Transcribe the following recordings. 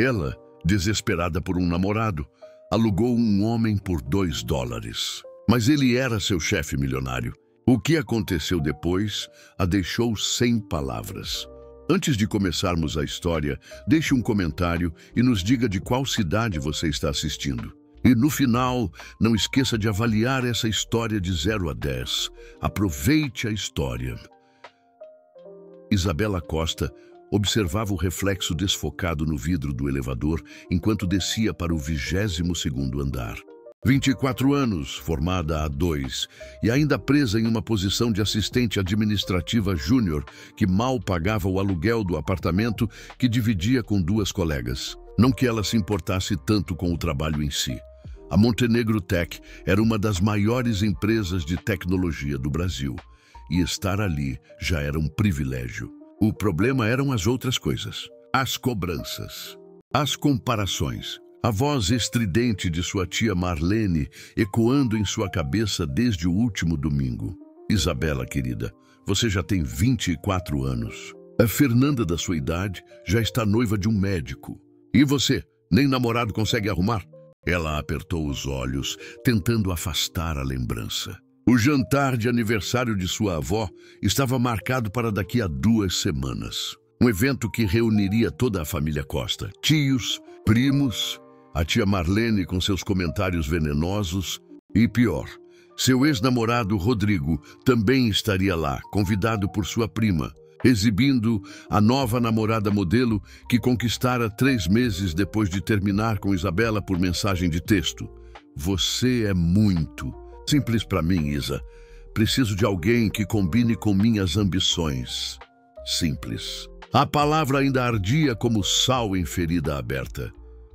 Ela, desesperada por um namorado, alugou um homem por $2. Mas ele era seu chefe milionário. O que aconteceu depois a deixou sem palavras. Antes de começarmos a história, deixe um comentário e nos diga de qual cidade você está assistindo. E no final, não esqueça de avaliar essa história de 0 a 10. Aproveite a história. Isabela Costa observava o reflexo desfocado no vidro do elevador enquanto descia para o 22º andar. 24 anos, formada há 2, e ainda presa em uma posição de assistente administrativa júnior que mal pagava o aluguel do apartamento que dividia com 2 colegas. Não que ela se importasse tanto com o trabalho em si. A Montenegro Tech era uma das maiores empresas de tecnologia do Brasil, e estar ali já era um privilégio. O problema eram as outras coisas. As cobranças, as comparações, a voz estridente de sua tia Marlene ecoando em sua cabeça desde o último domingo. Isabela, querida, você já tem 24 anos. A Fernanda, da sua idade, já está noiva de um médico. E você, nem namorado consegue arrumar? Ela apertou os olhos, tentando afastar a lembrança. O jantar de aniversário de sua avó estava marcado para daqui a 2 semanas. Um evento que reuniria toda a família Costa. Tios, primos, a tia Marlene com seus comentários venenosos e, pior, seu ex-namorado Rodrigo também estaria lá, convidado por sua prima, exibindo a nova namorada modelo que conquistara 3 meses depois de terminar com Isabela por mensagem de texto. Você é muito simples para mim, Isa. Preciso de alguém que combine com minhas ambições. Simples. A palavra ainda ardia como sal em ferida aberta.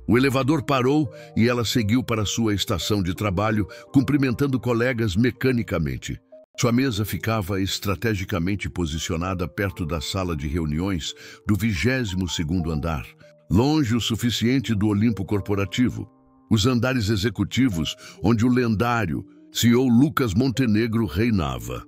O elevador parou e ela seguiu para sua estação de trabalho, cumprimentando colegas mecanicamente. Sua mesa ficava estrategicamente posicionada perto da sala de reuniões do 22º andar, longe o suficiente do Olimpo corporativo, os andares executivos onde o lendário CEO Lucas Montenegro reinava,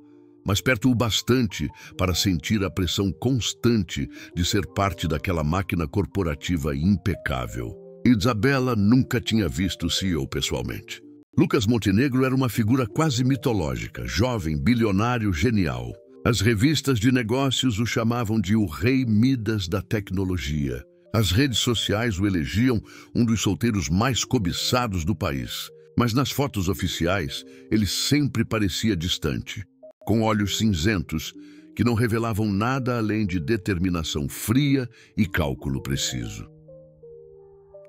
mas perto o bastante para sentir a pressão constante de ser parte daquela máquina corporativa impecável. Isabela nunca tinha visto o CEO pessoalmente. Lucas Montenegro era uma figura quase mitológica, jovem, bilionário, genial. As revistas de negócios o chamavam de o Rei Midas da tecnologia. As redes sociais o elegiam um dos solteiros mais cobiçados do país. Mas nas fotos oficiais, ele sempre parecia distante, com olhos cinzentos que não revelavam nada além de determinação fria e cálculo preciso.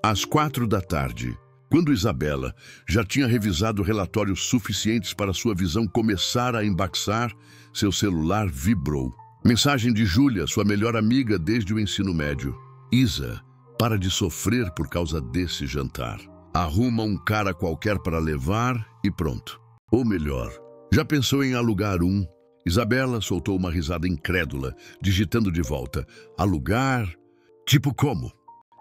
Às 4 da tarde, quando Isabela já tinha revisado relatórios suficientes para sua visão começar a embaçar, seu celular vibrou. Mensagem de Júlia, sua melhor amiga desde o ensino médio. Isa, para de sofrer por causa desse jantar. Arruma um cara qualquer para levar e pronto. Ou melhor, já pensou em alugar um? Isabela soltou uma risada incrédula, digitando de volta. Alugar? Tipo como?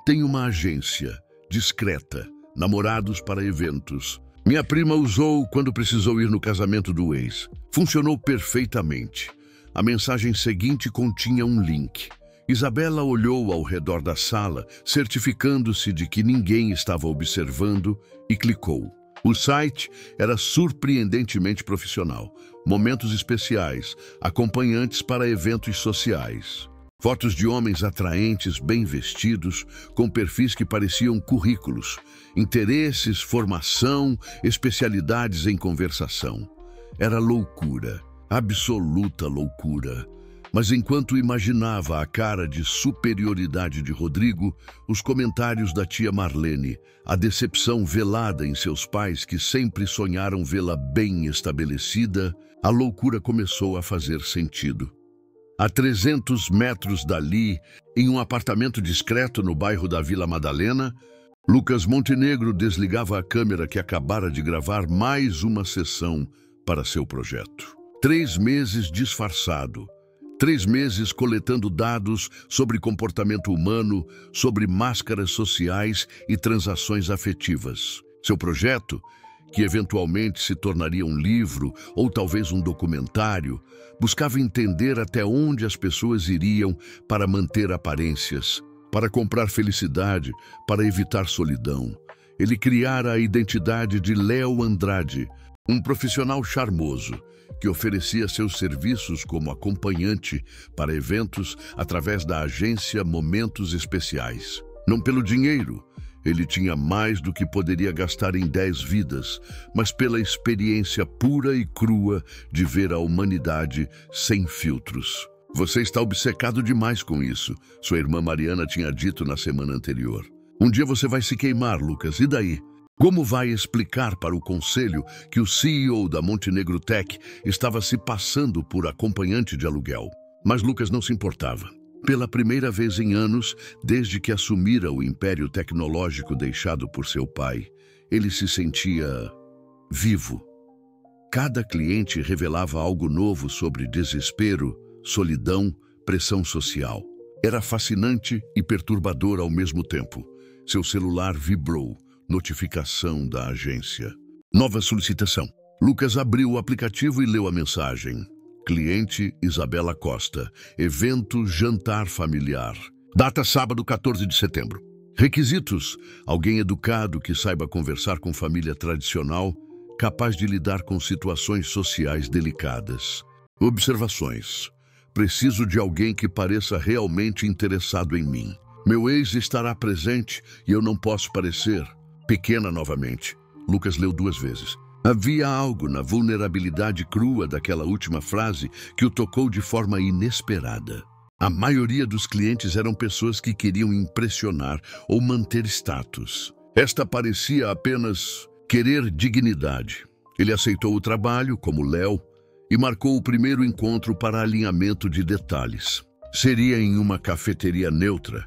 Tem uma agência, discreta, namorados para eventos. Minha prima usou quando precisou ir no casamento do ex. Funcionou perfeitamente. A mensagem seguinte continha um link. Isabela olhou ao redor da sala, certificando-se de que ninguém estava observando, e clicou. O site era surpreendentemente profissional. Momentos especiais, acompanhantes para eventos sociais. Fotos de homens atraentes, bem vestidos, com perfis que pareciam currículos. Interesses, formação, especialidades em conversação. Era loucura, absoluta loucura. Mas enquanto imaginava a cara de superioridade de Rodrigo, os comentários da tia Marlene, a decepção velada em seus pais que sempre sonharam vê-la bem estabelecida, a loucura começou a fazer sentido. A 300 metros dali, em um apartamento discreto no bairro da Vila Madalena, Lucas Montenegro desligava a câmera que acabara de gravar mais uma sessão para seu projeto. 3 meses disfarçado. 3 meses coletando dados sobre comportamento humano, sobre máscaras sociais e transações afetivas. Seu projeto, que eventualmente se tornaria um livro ou talvez um documentário, buscava entender até onde as pessoas iriam para manter aparências, para comprar felicidade, para evitar solidão. Ele criara a identidade de Léo Andrade, um profissional charmoso que oferecia seus serviços como acompanhante para eventos através da agência Momentos Especiais. Não pelo dinheiro, ele tinha mais do que poderia gastar em 10 vidas, mas pela experiência pura e crua de ver a humanidade sem filtros. Você está obcecado demais com isso, sua irmã Mariana tinha dito na semana anterior. Um dia você vai se queimar, Lucas, e daí? Como vai explicar para o conselho que o CEO da Montenegro Tech estava se passando por acompanhante de aluguel? Mas Lucas não se importava. Pela primeira vez em anos, desde que assumira o império tecnológico deixado por seu pai, ele se sentia vivo. Cada cliente revelava algo novo sobre desespero, solidão, pressão social. Era fascinante e perturbador ao mesmo tempo. Seu celular vibrou. Notificação da agência. Nova solicitação. Lucas abriu o aplicativo e leu a mensagem. Cliente Isabela Costa. Evento jantar familiar. Data sábado, 14 de setembro. Requisitos: alguém educado que saiba conversar com família tradicional, capaz de lidar com situações sociais delicadas. Observações: preciso de alguém que pareça realmente interessado em mim. Meu ex estará presente e eu não posso parecer pequena novamente. Lucas leu 2 vezes. Havia algo na vulnerabilidade crua daquela última frase que o tocou de forma inesperada. A maioria dos clientes eram pessoas que queriam impressionar ou manter status. Esta parecia apenas querer dignidade. Ele aceitou o trabalho, como Léo, e marcou o primeiro encontro para alinhamento de detalhes. Seria em uma cafeteria neutra.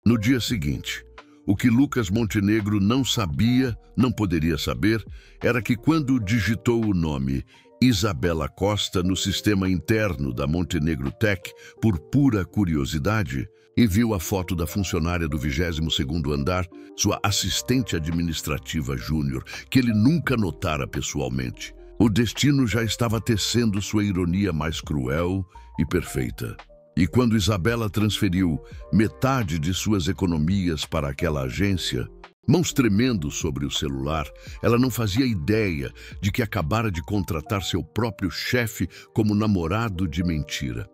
No dia seguinte, o que Lucas Montenegro não sabia, não poderia saber, era que quando digitou o nome Isabela Costa no sistema interno da Montenegro Tech, por pura curiosidade, e viu a foto da funcionária do 22º andar, sua assistente administrativa júnior, que ele nunca notara pessoalmente. O destino já estava tecendo sua ironia mais cruel e perfeita. E quando Isabela transferiu metade de suas economias para aquela agência, mãos tremendo sobre o celular, ela não fazia ideia de que acabara de contratar seu próprio chefe como namorado de mentira.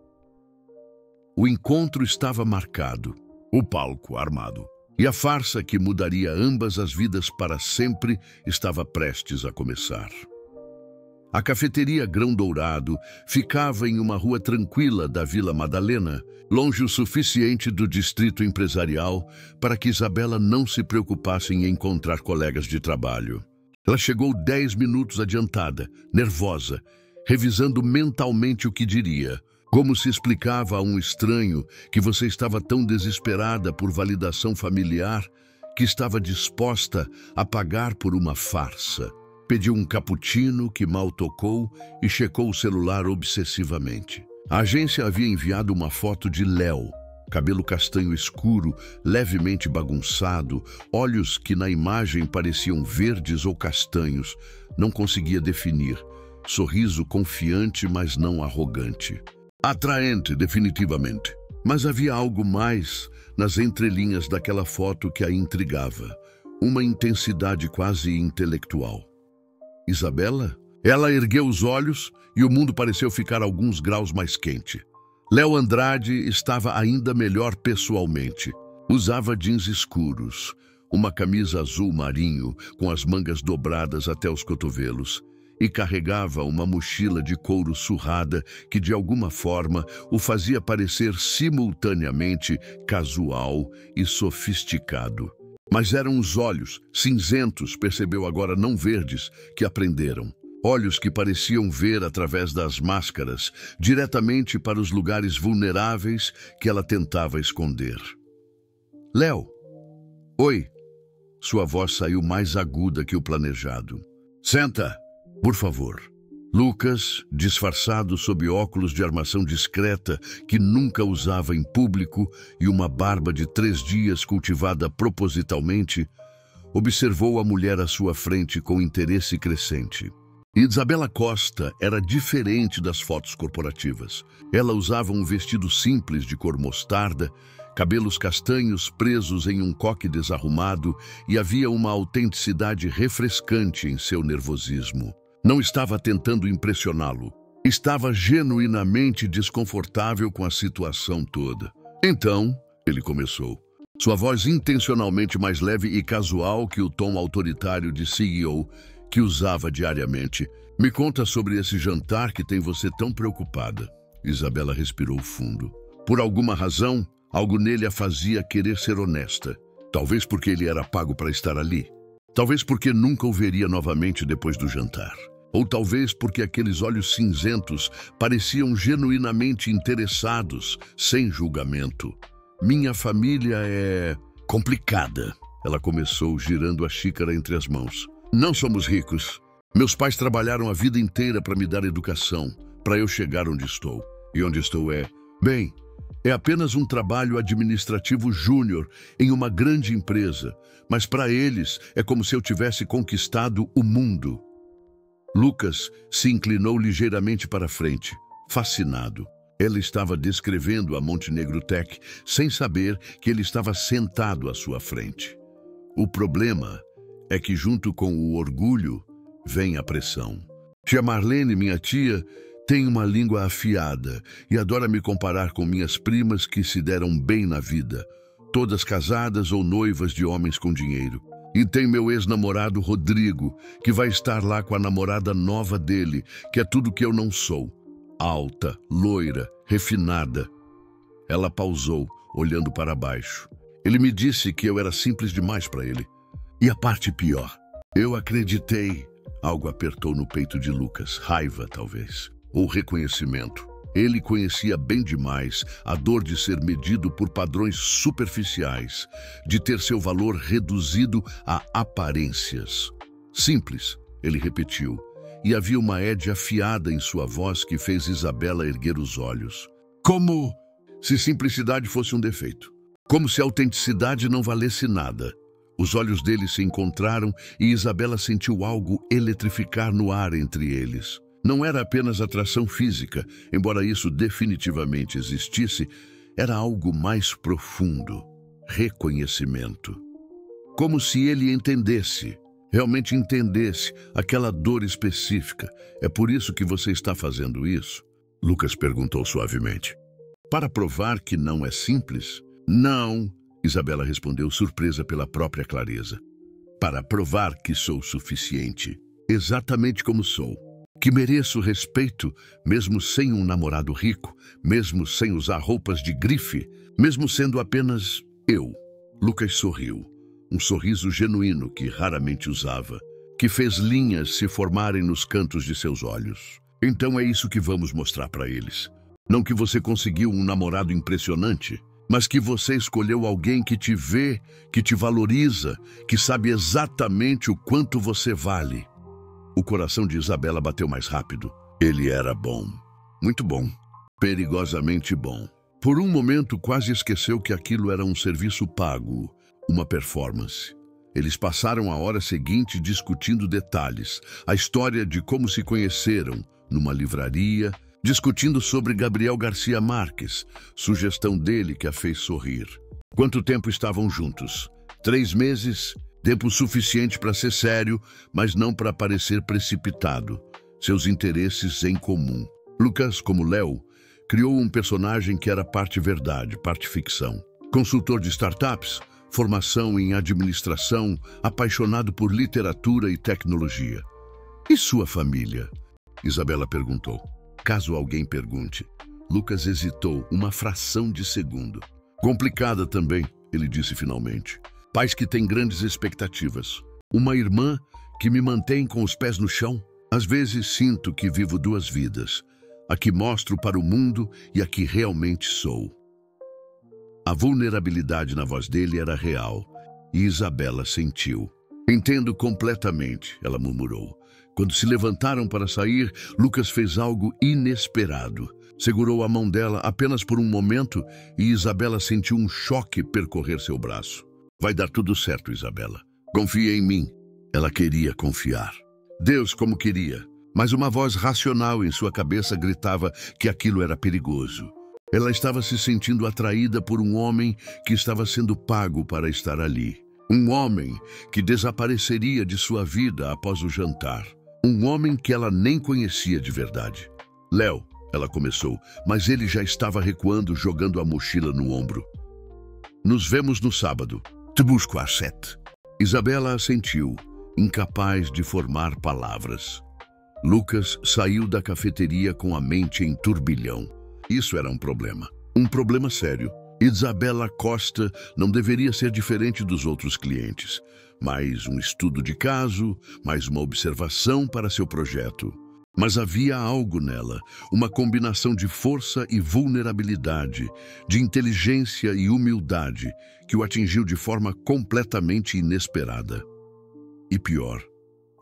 O encontro estava marcado, o palco armado, e a farsa que mudaria ambas as vidas para sempre estava prestes a começar. A cafeteria Grão Dourado ficava em uma rua tranquila da Vila Madalena, longe o suficiente do distrito empresarial para que Isabela não se preocupasse em encontrar colegas de trabalho. Ela chegou 10 minutos adiantada, nervosa, revisando mentalmente o que diria. Como se explicava a um estranho que você estava tão desesperada por validação familiar que estava disposta a pagar por uma farsa? Pediu um cappuccino que mal tocou e checou o celular obsessivamente. A agência havia enviado uma foto de Léo, cabelo castanho escuro, levemente bagunçado, olhos que na imagem pareciam verdes ou castanhos, não conseguia definir, sorriso confiante, mas não arrogante. Atraente, definitivamente. Mas havia algo mais nas entrelinhas daquela foto que a intrigava, uma intensidade quase intelectual. Isabela? Ela ergueu os olhos e o mundo pareceu ficar alguns graus mais quente. Léo Andrade estava ainda melhor pessoalmente. Usava jeans escuros, uma camisa azul marinho com as mangas dobradas até os cotovelos e carregava uma mochila de couro surrada que de alguma forma o fazia parecer simultaneamente casual e sofisticado. Mas eram os olhos, cinzentos, percebeu agora não verdes, que aprenderam. Olhos que pareciam ver através das máscaras, diretamente para os lugares vulneráveis que ela tentava esconder. Léo. Oi. Sua voz saiu mais aguda que o planejado. Senta, por favor. Lucas, disfarçado sob óculos de armação discreta que nunca usava em público e uma barba de 3 dias cultivada propositalmente, observou a mulher à sua frente com interesse crescente. Isabela Costa era diferente das fotos corporativas. Ela usava um vestido simples de cor mostarda cabelos castanhos presos em um coque desarrumado, e havia uma autenticidade refrescante em seu nervosismo. Não estava tentando impressioná-lo. Estava genuinamente desconfortável com a situação toda. Então, ele começou. Sua voz intencionalmente mais leve e casual que o tom autoritário de CEO que usava diariamente. Me conta sobre esse jantar que tem você tão preocupada. Isabela respirou fundo. Por alguma razão, algo nele a fazia querer ser honesta. Talvez porque ele era pago para estar ali. Talvez porque nunca o veria novamente depois do jantar. Ou talvez porque aqueles olhos cinzentos pareciam genuinamente interessados, sem julgamento. Minha família é complicada. Ela começou, girando a xícara entre as mãos. Não somos ricos. Meus pais trabalharam a vida inteira para me dar educação, para eu chegar onde estou. E onde estou bem, é apenas um trabalho administrativo júnior em uma grande empresa, mas para eles é como se eu tivesse conquistado o mundo. Lucas se inclinou ligeiramente para frente, fascinado. Ela estava descrevendo a Montenegro Tech sem saber que ele estava sentado à sua frente. O problema é que junto com o orgulho vem a pressão. Tia Marlene, minha tia, tem uma língua afiada e adora me comparar com minhas primas que se deram bem na vida, todas casadas ou noivas de homens com dinheiro. E tem meu ex-namorado Rodrigo, que vai estar lá com a namorada nova dele, que é tudo que eu não sou. Alta, loira, refinada. Ela pausou, olhando para baixo. Ele me disse que eu era simples demais para ele. E a parte pior, eu acreditei. Algo apertou no peito de Lucas, raiva talvez, ou reconhecimento. Ele conhecia bem demais a dor de ser medido por padrões superficiais, de ter seu valor reduzido a aparências. Simples, ele repetiu, e havia uma ede afiada em sua voz que fez Isabela erguer os olhos. Como se simplicidade fosse um defeito. Como se autenticidade não valesse nada. Os olhos dele se encontraram e Isabela sentiu algo eletrificar no ar entre eles. Não era apenas atração física, embora isso definitivamente existisse, era algo mais profundo, reconhecimento. Como se ele entendesse, realmente entendesse aquela dor específica. É por isso que você está fazendo isso? Lucas perguntou suavemente. Para provar que não é simples? Não, Isabela respondeu, surpresa pela própria clareza. Para provar que sou suficiente, exatamente como sou. Que mereço respeito, mesmo sem um namorado rico, mesmo sem usar roupas de grife, mesmo sendo apenas eu. Lucas sorriu, um sorriso genuíno que raramente usava, que fez linhas se formarem nos cantos de seus olhos. Então é isso que vamos mostrar para eles. Não que você conseguiu um namorado impressionante, mas que você escolheu alguém que te vê, que te valoriza, que sabe exatamente o quanto você vale. O coração de Isabela bateu mais rápido. Ele era bom. Muito bom. Perigosamente bom. Por um momento, quase esqueceu que aquilo era um serviço pago, uma performance. Eles passaram a hora seguinte discutindo detalhes, a história de como se conheceram, numa livraria, discutindo sobre Gabriel Garcia Marques, sugestão dele que a fez sorrir. Quanto tempo estavam juntos? 3 meses? Tempo suficiente para ser sério, mas não para parecer precipitado. Seus interesses em comum. Lucas, como Léo, criou um personagem que era parte verdade, parte ficção. Consultor de startups, formação em administração, apaixonado por literatura e tecnologia. E sua família? Isabela perguntou. Caso alguém pergunte. Lucas hesitou uma fração de segundo. Complicada também, ele disse finalmente. Pais que têm grandes expectativas. Uma irmã que me mantém com os pés no chão. Às vezes sinto que vivo 2 vidas. A que mostro para o mundo e a que realmente sou. A vulnerabilidade na voz dele era real. E Isabela sentiu. Entendo completamente, ela murmurou. Quando se levantaram para sair, Lucas fez algo inesperado. Segurou a mão dela apenas por um momento e Isabela sentiu um choque percorrer seu braço. Vai dar tudo certo, Isabela. Confia em mim. Ela queria confiar. Deus como queria. Mas uma voz racional em sua cabeça gritava que aquilo era perigoso. Ela estava se sentindo atraída por um homem que estava sendo pago para estar ali. Um homem que desapareceria de sua vida após o jantar. Um homem que ela nem conhecia de verdade. Léo, ela começou, mas ele já estava recuando, jogando a mochila no ombro. Nos vemos no sábado. Te busco às 7. Isabela assentiu, incapaz de formar palavras. Lucas saiu da cafeteria com a mente em turbilhão. Isso era um problema sério. Isabela Costa não deveria ser diferente dos outros clientes. Mais um estudo de caso, mais uma observação para seu projeto. Mas havia algo nela, uma combinação de força e vulnerabilidade, de inteligência e humildade, que o atingiu de forma completamente inesperada. E pior,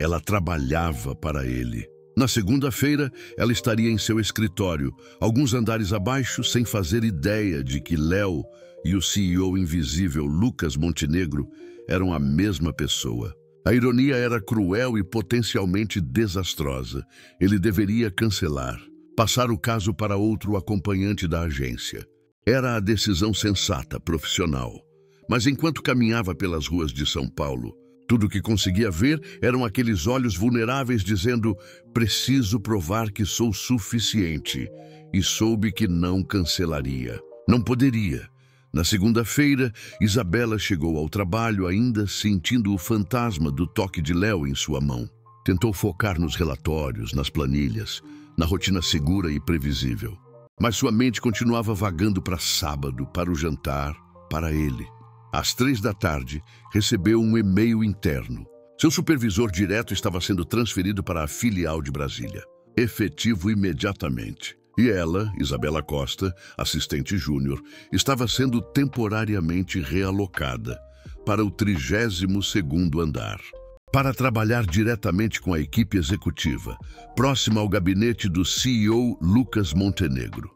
ela trabalhava para ele. Na segunda-feira, ela estaria em seu escritório, alguns andares abaixo, sem fazer ideia de que Léo e o CEO invisível Lucas Montenegro eram a mesma pessoa. A ironia era cruel e potencialmente desastrosa. Ele deveria cancelar, passar o caso para outro acompanhante da agência. Era a decisão sensata, profissional. Mas enquanto caminhava pelas ruas de São Paulo, tudo que conseguia ver eram aqueles olhos vulneráveis dizendo: preciso provar que sou suficiente. E soube que não cancelaria. Não poderia. Na segunda-feira, Isabela chegou ao trabalho ainda sentindo o fantasma do toque de Léo em sua mão. Tentou focar nos relatórios, nas planilhas, na rotina segura e previsível. Mas sua mente continuava vagando para sábado, para o jantar, para ele. Às 3 da tarde, recebeu um e-mail interno. Seu supervisor direto estava sendo transferido para a filial de Brasília. Efetivo imediatamente. E ela, Isabela Costa, assistente júnior, estava sendo temporariamente realocada para o 32º andar, para trabalhar diretamente com a equipe executiva, próxima ao gabinete do CEO Lucas Montenegro.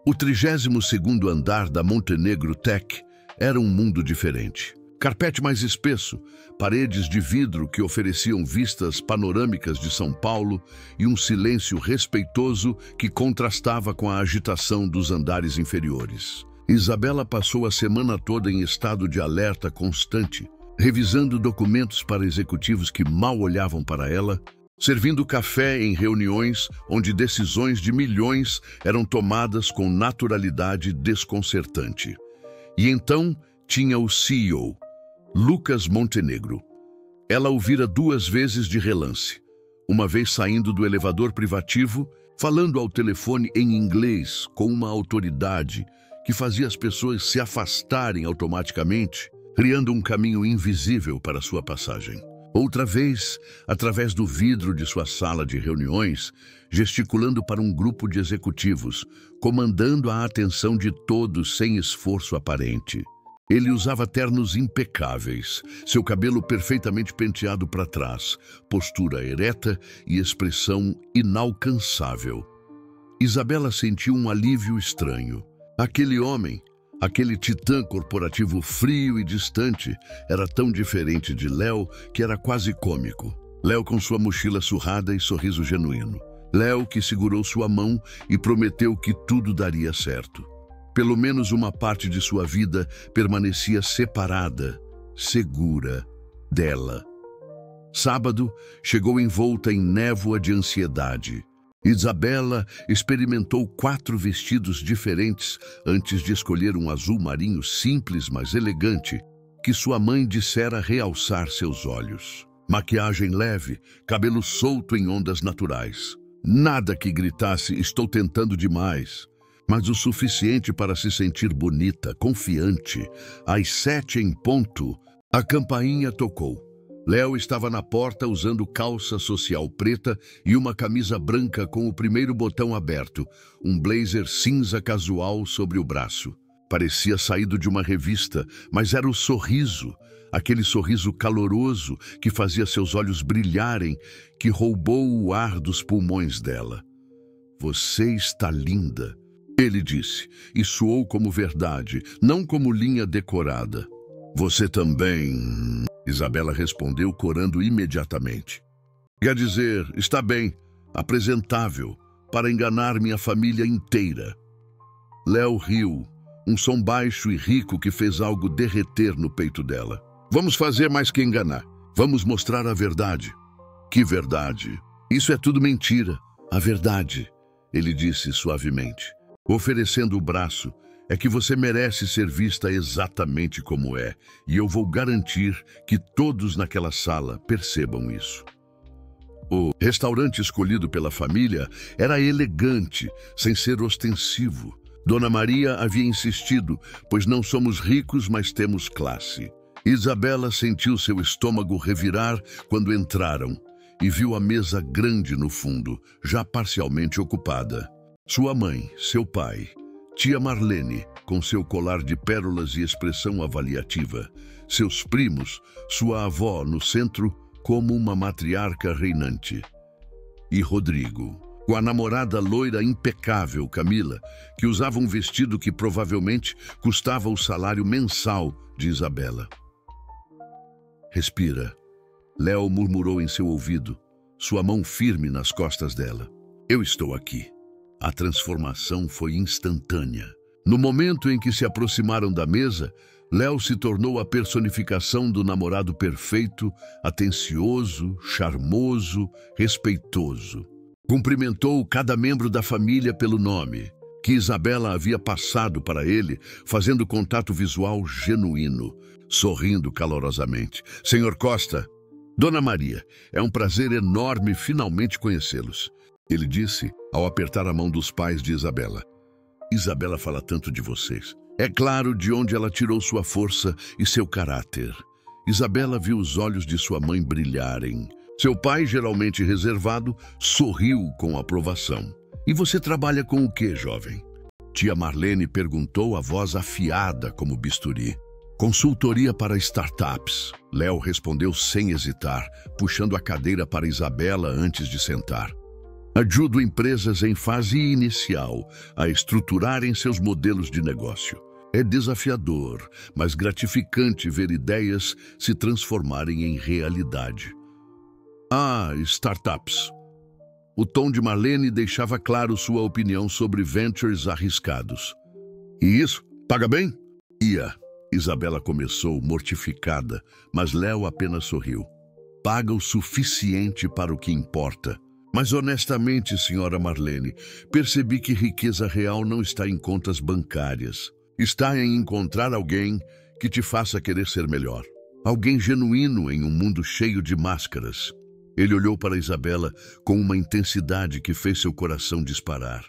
O 32º andar da Montenegro Tech era um mundo diferente. Carpete mais espesso, paredes de vidro que ofereciam vistas panorâmicas de São Paulo e um silêncio respeitoso que contrastava com a agitação dos andares inferiores. Isabela passou a semana toda em estado de alerta constante, revisando documentos para executivos que mal olhavam para ela, servindo café em reuniões onde decisões de milhões eram tomadas com naturalidade desconcertante. E então tinha o CEO, Lucas Montenegro. Ela o vira 2 vezes de relance. Uma vez saindo do elevador privativo, falando ao telefone em inglês com uma autoridade que fazia as pessoas se afastarem automaticamente, criando um caminho invisível para sua passagem. Outra vez, através do vidro de sua sala de reuniões, gesticulando para um grupo de executivos, comandando a atenção de todos sem esforço aparente. Ele usava ternos impecáveis, seu cabelo perfeitamente penteado para trás, postura ereta e expressão inalcançável. Isabela sentiu um alívio estranho. Aquele homem, aquele titã corporativo frio e distante, era tão diferente de Léo que era quase cômico. Léo com sua mochila surrada e sorriso genuíno. Léo que segurou sua mão e prometeu que tudo daria certo. Pelo menos uma parte de sua vida permanecia separada, segura dela. Sábado chegou envolta em névoa de ansiedade. Isabela experimentou 4 vestidos diferentes antes de escolher um azul marinho simples, mas elegante, que sua mãe dissera realçar seus olhos. Maquiagem leve, cabelo solto em ondas naturais. Nada que gritasse: estou tentando demais. Mas o suficiente para se sentir bonita, confiante. Às 7 em ponto, a campainha tocou. Léo estava na porta usando calça social preta e uma camisa branca com o primeiro botão aberto, um blazer cinza casual sobre o braço. Parecia saído de uma revista, mas era o sorriso, aquele sorriso caloroso que fazia seus olhos brilharem, que roubou o ar dos pulmões dela. Você está linda, ele disse, e soou como verdade, não como linha decorada. Você também, Isabela respondeu, corando imediatamente. Quer dizer, está bem, apresentável, para enganar minha família inteira. Léo riu, um som baixo e rico que fez algo derreter no peito dela. Vamos fazer mais que enganar. Vamos mostrar a verdade. Que verdade? Isso é tudo mentira. A verdade, ele disse suavemente, oferecendo o braço, é que você merece ser vista exatamente como é, e eu vou garantir que todos naquela sala percebam isso. O restaurante escolhido pela família era elegante, sem ser ostensivo. Dona Maria havia insistido, pois não somos ricos, mas temos classe. Isabela sentiu seu estômago revirar quando entraram e viu a mesa grande no fundo, já parcialmente ocupada. Sua mãe, seu pai, tia Marlene, com seu colar de pérolas e expressão avaliativa, seus primos, sua avó no centro como uma matriarca reinante. E Rodrigo, com a namorada loira impecável Camila, que usava um vestido que provavelmente custava o salário mensal de Isabela. Respira. Léo murmurou em seu ouvido, sua mão firme nas costas dela. Eu estou aqui. A transformação foi instantânea. No momento em que se aproximaram da mesa, Léo se tornou a personificação do namorado perfeito, atencioso, charmoso, respeitoso. Cumprimentou cada membro da família pelo nome, que Isabela havia passado para ele, fazendo contato visual genuíno, sorrindo calorosamente. Senhor Costa, Dona Maria, é um prazer enorme finalmente conhecê-los, ele disse ao apertar a mão dos pais de Isabela. Isabela fala tanto de vocês. É claro de onde ela tirou sua força e seu caráter. Isabela viu os olhos de sua mãe brilharem. Seu pai, geralmente reservado, sorriu com aprovação. E você trabalha com o quê, jovem? Tia Marlene perguntou, a voz afiada como bisturi. Consultoria para startups. Léo respondeu sem hesitar, puxando a cadeira para Isabela antes de sentar. Ajudo empresas em fase inicial a estruturarem seus modelos de negócio. É desafiador, mas gratificante ver ideias se transformarem em realidade. Ah, startups. O tom de Marlene deixava claro sua opinião sobre ventures arriscados. E isso? Paga bem? Ia. Isabela começou, mortificada, mas Léo apenas sorriu. Paga o suficiente para o que importa. Mas honestamente, senhora Marlene, percebi que riqueza real não está em contas bancárias. Está em encontrar alguém que te faça querer ser melhor. Alguém genuíno em um mundo cheio de máscaras. Ele olhou para Isabela com uma intensidade que fez seu coração disparar.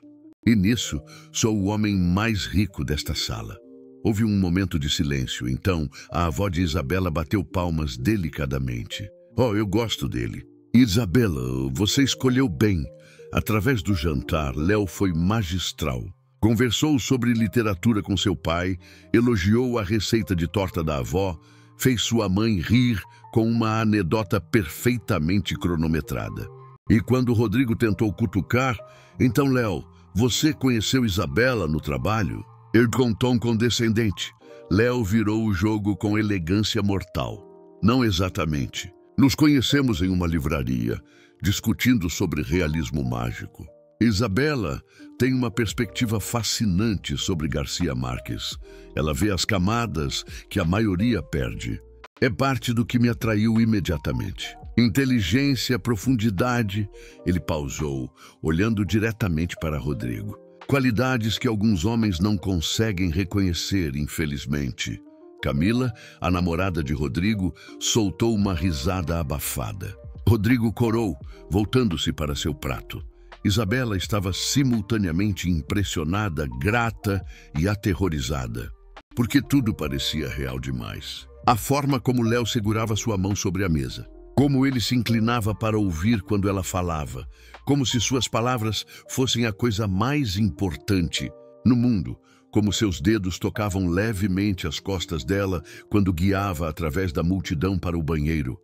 E nisso, sou o homem mais rico desta sala. Houve um momento de silêncio, então a avó de Isabela bateu palmas delicadamente. Oh, eu gosto dele. Isabela, você escolheu bem. Através do jantar, Léo foi magistral. Conversou sobre literatura com seu pai, elogiou a receita de torta da avó, fez sua mãe rir com uma anedota perfeitamente cronometrada. E quando Rodrigo tentou cutucar, então, Léo, você conheceu Isabela no trabalho? Ele com tom condescendente. Léo virou o jogo com elegância mortal. Não exatamente. Nos conhecemos em uma livraria, discutindo sobre realismo mágico. Isabela tem uma perspectiva fascinante sobre Garcia Marques. Ela vê as camadas que a maioria perde. É parte do que me atraiu imediatamente. Inteligência, profundidade. Ele pausou, olhando diretamente para Rodrigo. Qualidades que alguns homens não conseguem reconhecer, infelizmente. Camila, a namorada de Rodrigo, soltou uma risada abafada. Rodrigo corou, voltando-se para seu prato. Isabela estava simultaneamente impressionada, grata e aterrorizada, porque tudo parecia real demais. A forma como Léo segurava sua mão sobre a mesa, como ele se inclinava para ouvir quando ela falava, como se suas palavras fossem a coisa mais importante no mundo, como seus dedos tocavam levemente as costas dela quando guiava através da multidão para o banheiro.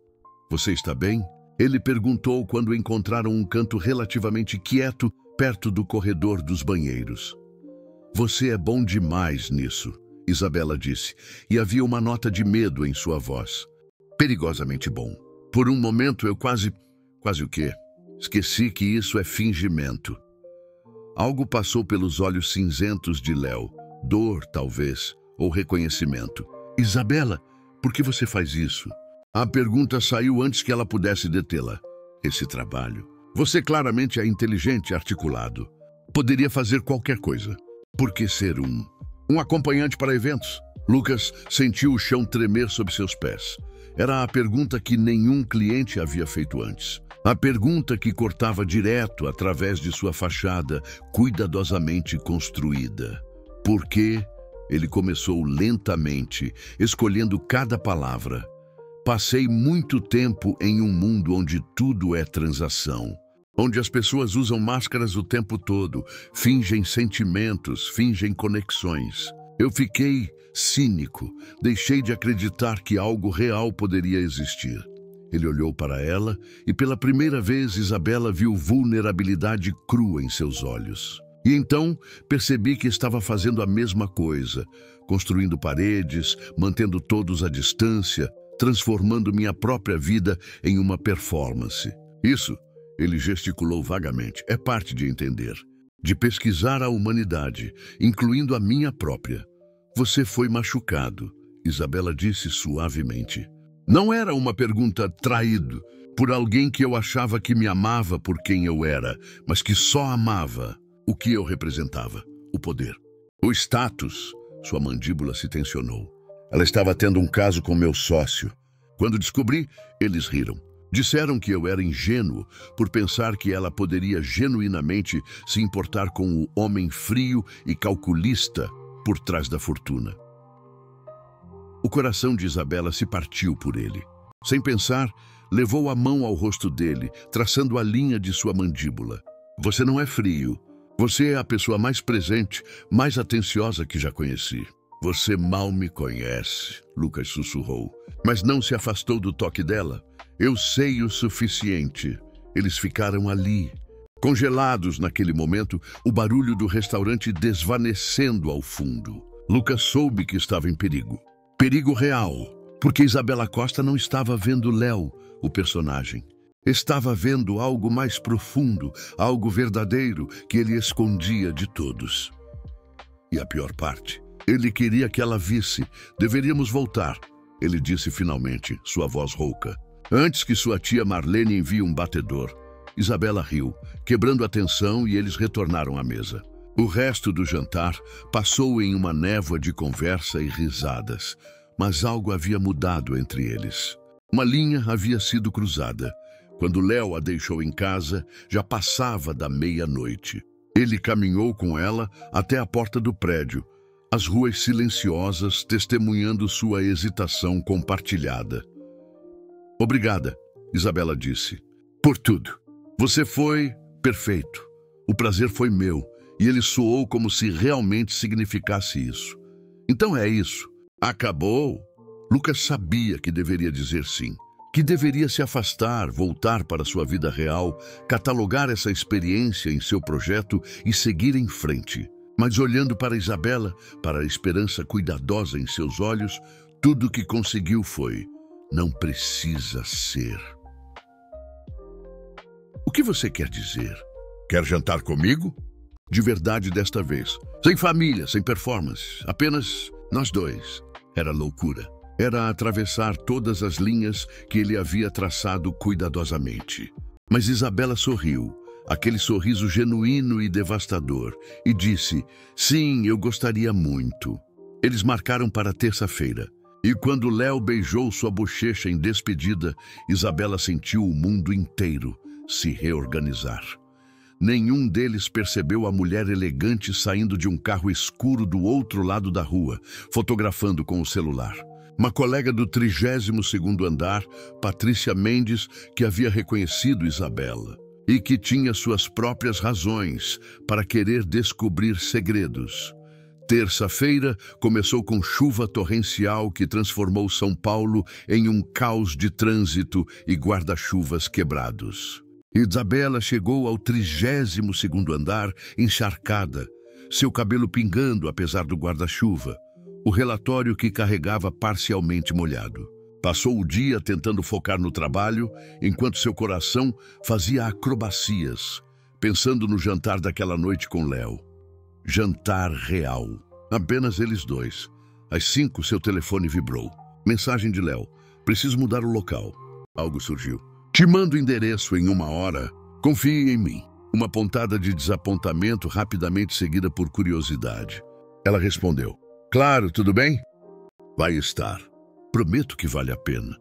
Você está bem? Ele perguntou quando encontraram um canto relativamente quieto perto do corredor dos banheiros. Você é bom demais nisso, Isabela disse, e havia uma nota de medo em sua voz. Perigosamente bom. Por um momento eu quase o quê? Esqueci que isso é fingimento. Algo passou pelos olhos cinzentos de Léo. Dor, talvez, ou reconhecimento. Isabela, por que você faz isso? A pergunta saiu antes que ela pudesse detê-la. Esse trabalho. Você claramente é inteligente e articulado. Poderia fazer qualquer coisa. Por que ser um acompanhante para eventos? Lucas sentiu o chão tremer sob seus pés. Era a pergunta que nenhum cliente havia feito antes. A pergunta que cortava direto através de sua fachada, cuidadosamente construída. Por quê? Ele começou lentamente, escolhendo cada palavra. Passei muito tempo em um mundo onde tudo é transação. Onde as pessoas usam máscaras o tempo todo, fingem sentimentos, fingem conexões. Eu fiquei cínico, deixei de acreditar que algo real poderia existir. Ele olhou para ela e pela primeira vez Isabela viu vulnerabilidade crua em seus olhos. E então percebi que estava fazendo a mesma coisa, construindo paredes, mantendo todos à distância, transformando minha própria vida em uma performance. Isso, ele gesticulou vagamente, é parte de entender, de pesquisar a humanidade, incluindo a minha própria. Você foi machucado, Isabela disse suavemente. Não era uma pergunta traído por alguém que eu achava que me amava por quem eu era, mas que só amava o que eu representava, o poder. O status, sua mandíbula se tensionou. Ela estava tendo um caso com meu sócio. Quando descobri, eles riram. Disseram que eu era ingênuo por pensar que ela poderia genuinamente se importar com o homem frio e calculista por trás da fortuna. O coração de Isabela se partiu por ele. Sem pensar, levou a mão ao rosto dele, traçando a linha de sua mandíbula. Você não é frio. Você é a pessoa mais presente, mais atenciosa que já conheci. Você mal me conhece, Lucas sussurrou, mas não se afastou do toque dela. Eu sei o suficiente. Eles ficaram ali, congelados naquele momento, o barulho do restaurante desvanecendo ao fundo. Lucas soube que estava em perigo. Perigo real, porque Isabela Costa não estava vendo Léo, o personagem. Estava vendo algo mais profundo, algo verdadeiro que ele escondia de todos. E a pior parte, ele queria que ela visse. Deveríamos voltar, ele disse finalmente, sua voz rouca. Antes que sua tia Marlene envie um batedor. Isabela riu, quebrando a tensão, e eles retornaram à mesa. O resto do jantar passou em uma névoa de conversa e risadas, mas algo havia mudado entre eles. Uma linha havia sido cruzada. Quando Léo a deixou em casa, já passava da meia-noite. Ele caminhou com ela até a porta do prédio, as ruas silenciosas testemunhando sua hesitação compartilhada. Obrigada, Isabela disse, por tudo. Você foi perfeito. O prazer foi meu, e ele soou como se realmente significasse isso. Então é isso. Acabou? Lucas sabia que deveria dizer sim. Que deveria se afastar, voltar para sua vida real, catalogar essa experiência em seu projeto e seguir em frente. Mas olhando para Isabela, para a esperança cuidadosa em seus olhos, tudo o que conseguiu foi: não precisa ser. O que você quer dizer? Quer jantar comigo? De verdade desta vez. Sem família, sem performance, apenas nós dois. Era loucura. Era atravessar todas as linhas que ele havia traçado cuidadosamente. Mas Isabela sorriu, aquele sorriso genuíno e devastador, e disse: sim, eu gostaria muito. Eles marcaram para terça-feira. E quando Léo beijou sua bochecha em despedida, Isabela sentiu o mundo inteiro se reorganizar. Nenhum deles percebeu a mulher elegante saindo de um carro escuro do outro lado da rua, fotografando com o celular. Uma colega do 32º andar, Patrícia Mendes, que havia reconhecido Isabela e que tinha suas próprias razões para querer descobrir segredos. Terça-feira começou com chuva torrencial que transformou São Paulo em um caos de trânsito e guarda-chuvas quebrados. Isabela chegou ao 32º andar encharcada, seu cabelo pingando apesar do guarda-chuva, o relatório que carregava parcialmente molhado. Passou o dia tentando focar no trabalho, enquanto seu coração fazia acrobacias, pensando no jantar daquela noite com Léo. Jantar real. Apenas eles dois. Às 5, seu telefone vibrou. Mensagem de Léo. Preciso mudar o local. Algo surgiu. Te mando o endereço em 1 hora. Confie em mim. Uma pontada de desapontamento rapidamente seguida por curiosidade. Ela respondeu. Claro, tudo bem? Vai estar. Prometo que vale a pena.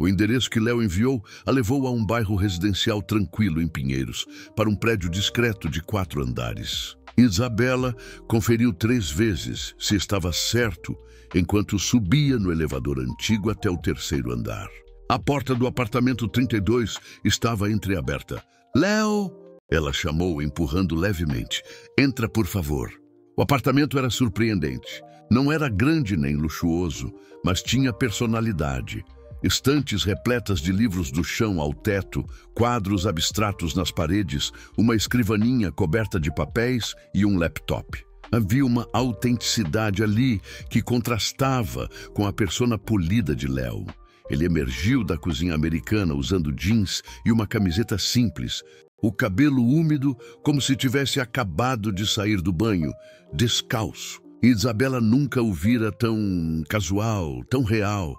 O endereço que Léo enviou a levou a um bairro residencial tranquilo em Pinheiros, para um prédio discreto de 4 andares. Isabela conferiu 3 vezes se estava certo enquanto subia no elevador antigo até o 3º andar. A porta do apartamento 32 estava entreaberta. Léo! Ela chamou, empurrando levemente. Entra, por favor. O apartamento era surpreendente. Não era grande nem luxuoso, mas tinha personalidade. Estantes repletas de livros do chão ao teto, quadros abstratos nas paredes, uma escrivaninha coberta de papéis e um laptop. Havia uma autenticidade ali que contrastava com a persona polida de Léo. Ele emergiu da cozinha americana usando jeans e uma camiseta simples, o cabelo úmido como se tivesse acabado de sair do banho, descalço. Isabela nunca o vira tão casual, tão real.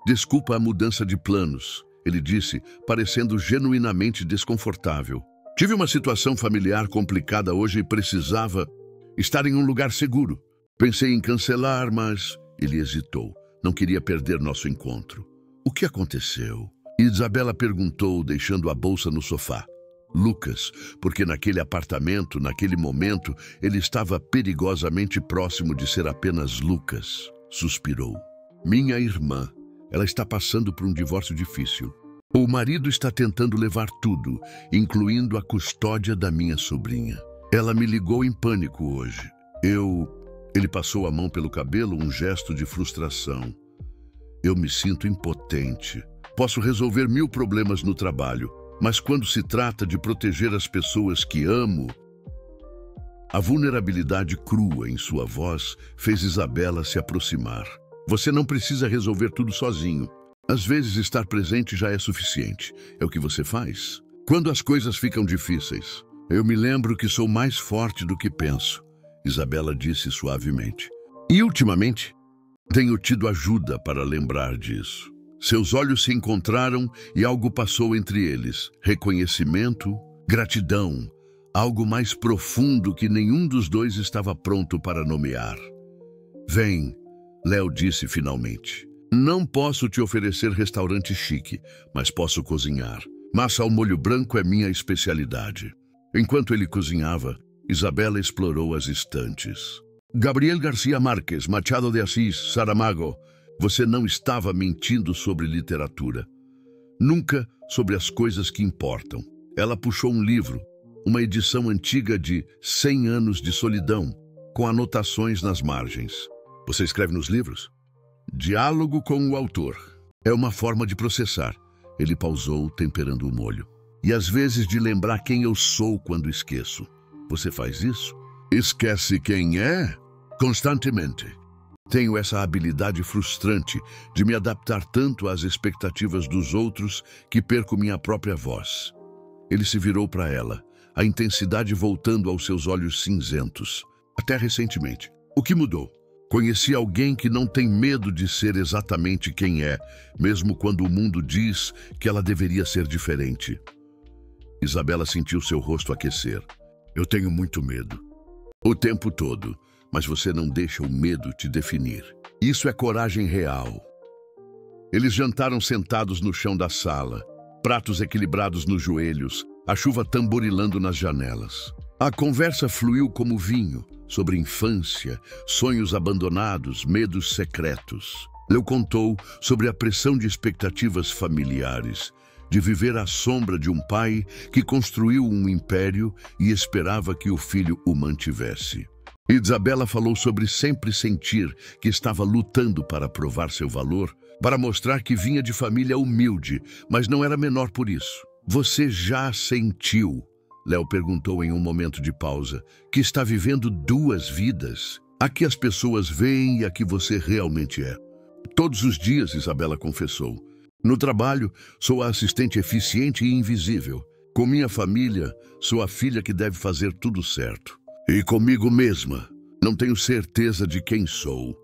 Desculpa a mudança de planos, ele disse, parecendo genuinamente desconfortável. Tive uma situação familiar complicada hoje e precisava estar em um lugar seguro. Pensei em cancelar, mas ele hesitou. Não queria perder nosso encontro. O que aconteceu? Isabela perguntou, deixando a bolsa no sofá. Lucas, porque naquele apartamento, naquele momento, ele estava perigosamente próximo de ser apenas Lucas. Suspirou. Minha irmã. Ela está passando por um divórcio difícil. O marido está tentando levar tudo, incluindo a custódia da minha sobrinha. Ela me ligou em pânico hoje. Ele passou a mão pelo cabelo, um gesto de frustração. Eu me sinto impotente. Posso resolver 1000 problemas no trabalho, mas quando se trata de proteger as pessoas que amo... A vulnerabilidade crua em sua voz fez Isabela se aproximar. Você não precisa resolver tudo sozinho. Às vezes estar presente já é suficiente. É o que você faz. Quando as coisas ficam difíceis, eu me lembro que sou mais forte do que penso, Isabela disse suavemente. E ultimamente, tenho tido ajuda para lembrar disso. Seus olhos se encontraram e algo passou entre eles. Reconhecimento, gratidão, algo mais profundo que nenhum dos dois estava pronto para nomear. Vem, Léo disse finalmente. Não posso te oferecer restaurante chique, mas posso cozinhar. Massa ao molho branco é minha especialidade. Enquanto ele cozinhava, Isabela explorou as estantes. Gabriel García Márquez, Machado de Assis, Saramago. Você não estava mentindo sobre literatura. Nunca sobre as coisas que importam. Ela puxou um livro, uma edição antiga de 100 anos de solidão, com anotações nas margens. Você escreve nos livros? Diálogo com o autor. É uma forma de processar. Ele pausou, temperando o molho. E às vezes de lembrar quem eu sou quando esqueço. Você faz isso? Esquece quem é? Constantemente. Tenho essa habilidade frustrante de me adaptar tanto às expectativas dos outros que perco minha própria voz. Ele se virou para ela, a intensidade voltando aos seus olhos cinzentos. Até recentemente. O que mudou? Conheci alguém que não tem medo de ser exatamente quem é, mesmo quando o mundo diz que ela deveria ser diferente. Isabela sentiu seu rosto aquecer. Eu tenho muito medo. O tempo todo, mas você não deixa o medo te definir. Isso é coragem real. Eles jantaram sentados no chão da sala, pratos equilibrados nos joelhos, a chuva tamborilando nas janelas. A conversa fluiu como vinho, sobre infância, sonhos abandonados, medos secretos. Léo contou sobre a pressão de expectativas familiares, de viver à sombra de um pai que construiu um império e esperava que o filho o mantivesse. Isabela falou sobre sempre sentir que estava lutando para provar seu valor, para mostrar que vinha de família humilde, mas não era menor por isso. Você já sentiu? Léo perguntou em um momento de pausa, que está vivendo 2 vidas. A que as pessoas veem e a que você realmente é. Todos os dias, Isabela confessou. No trabalho, sou a assistente eficiente e invisível. Com minha família, sou a filha que deve fazer tudo certo. E comigo mesma, não tenho certeza de quem sou.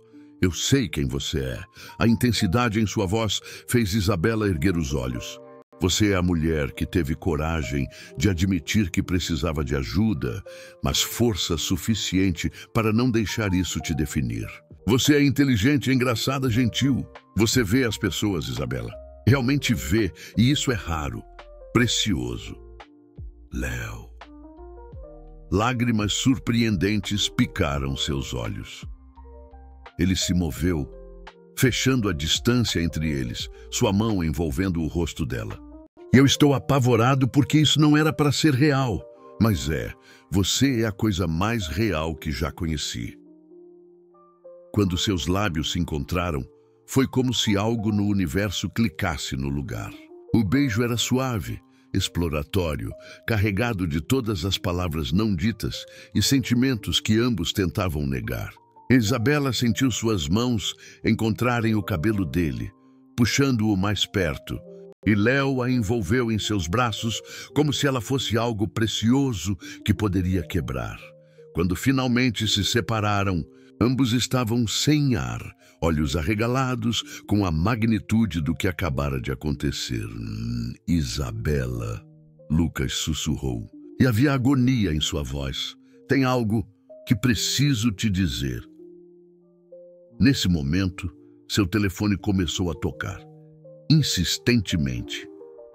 Eu sei quem você é. A intensidade em sua voz fez Isabela erguer os olhos. Você é a mulher que teve coragem de admitir que precisava de ajuda, mas força suficiente para não deixar isso te definir. Você é inteligente, engraçada, gentil. Você vê as pessoas, Isabela. Realmente vê, e isso é raro, precioso. Léo. Lágrimas surpreendentes picaram seus olhos. Ele se moveu, fechando a distância entre eles, sua mão envolvendo o rosto dela. Eu estou apavorado porque isso não era para ser real. Mas você é a coisa mais real que já conheci. Quando seus lábios se encontraram, foi como se algo no universo clicasse no lugar. O beijo era suave, exploratório, carregado de todas as palavras não ditas e sentimentos que ambos tentavam negar. Isabela sentiu suas mãos encontrarem o cabelo dele, puxando-o mais perto, e Léo a envolveu em seus braços como se ela fosse algo precioso que poderia quebrar. Quando finalmente se separaram, ambos estavam sem ar, olhos arregalados com a magnitude do que acabara de acontecer. Isabela, Lucas sussurrou, e havia agonia em sua voz. Tem algo que preciso te dizer. Nesse momento, seu telefone começou a tocar, insistentemente.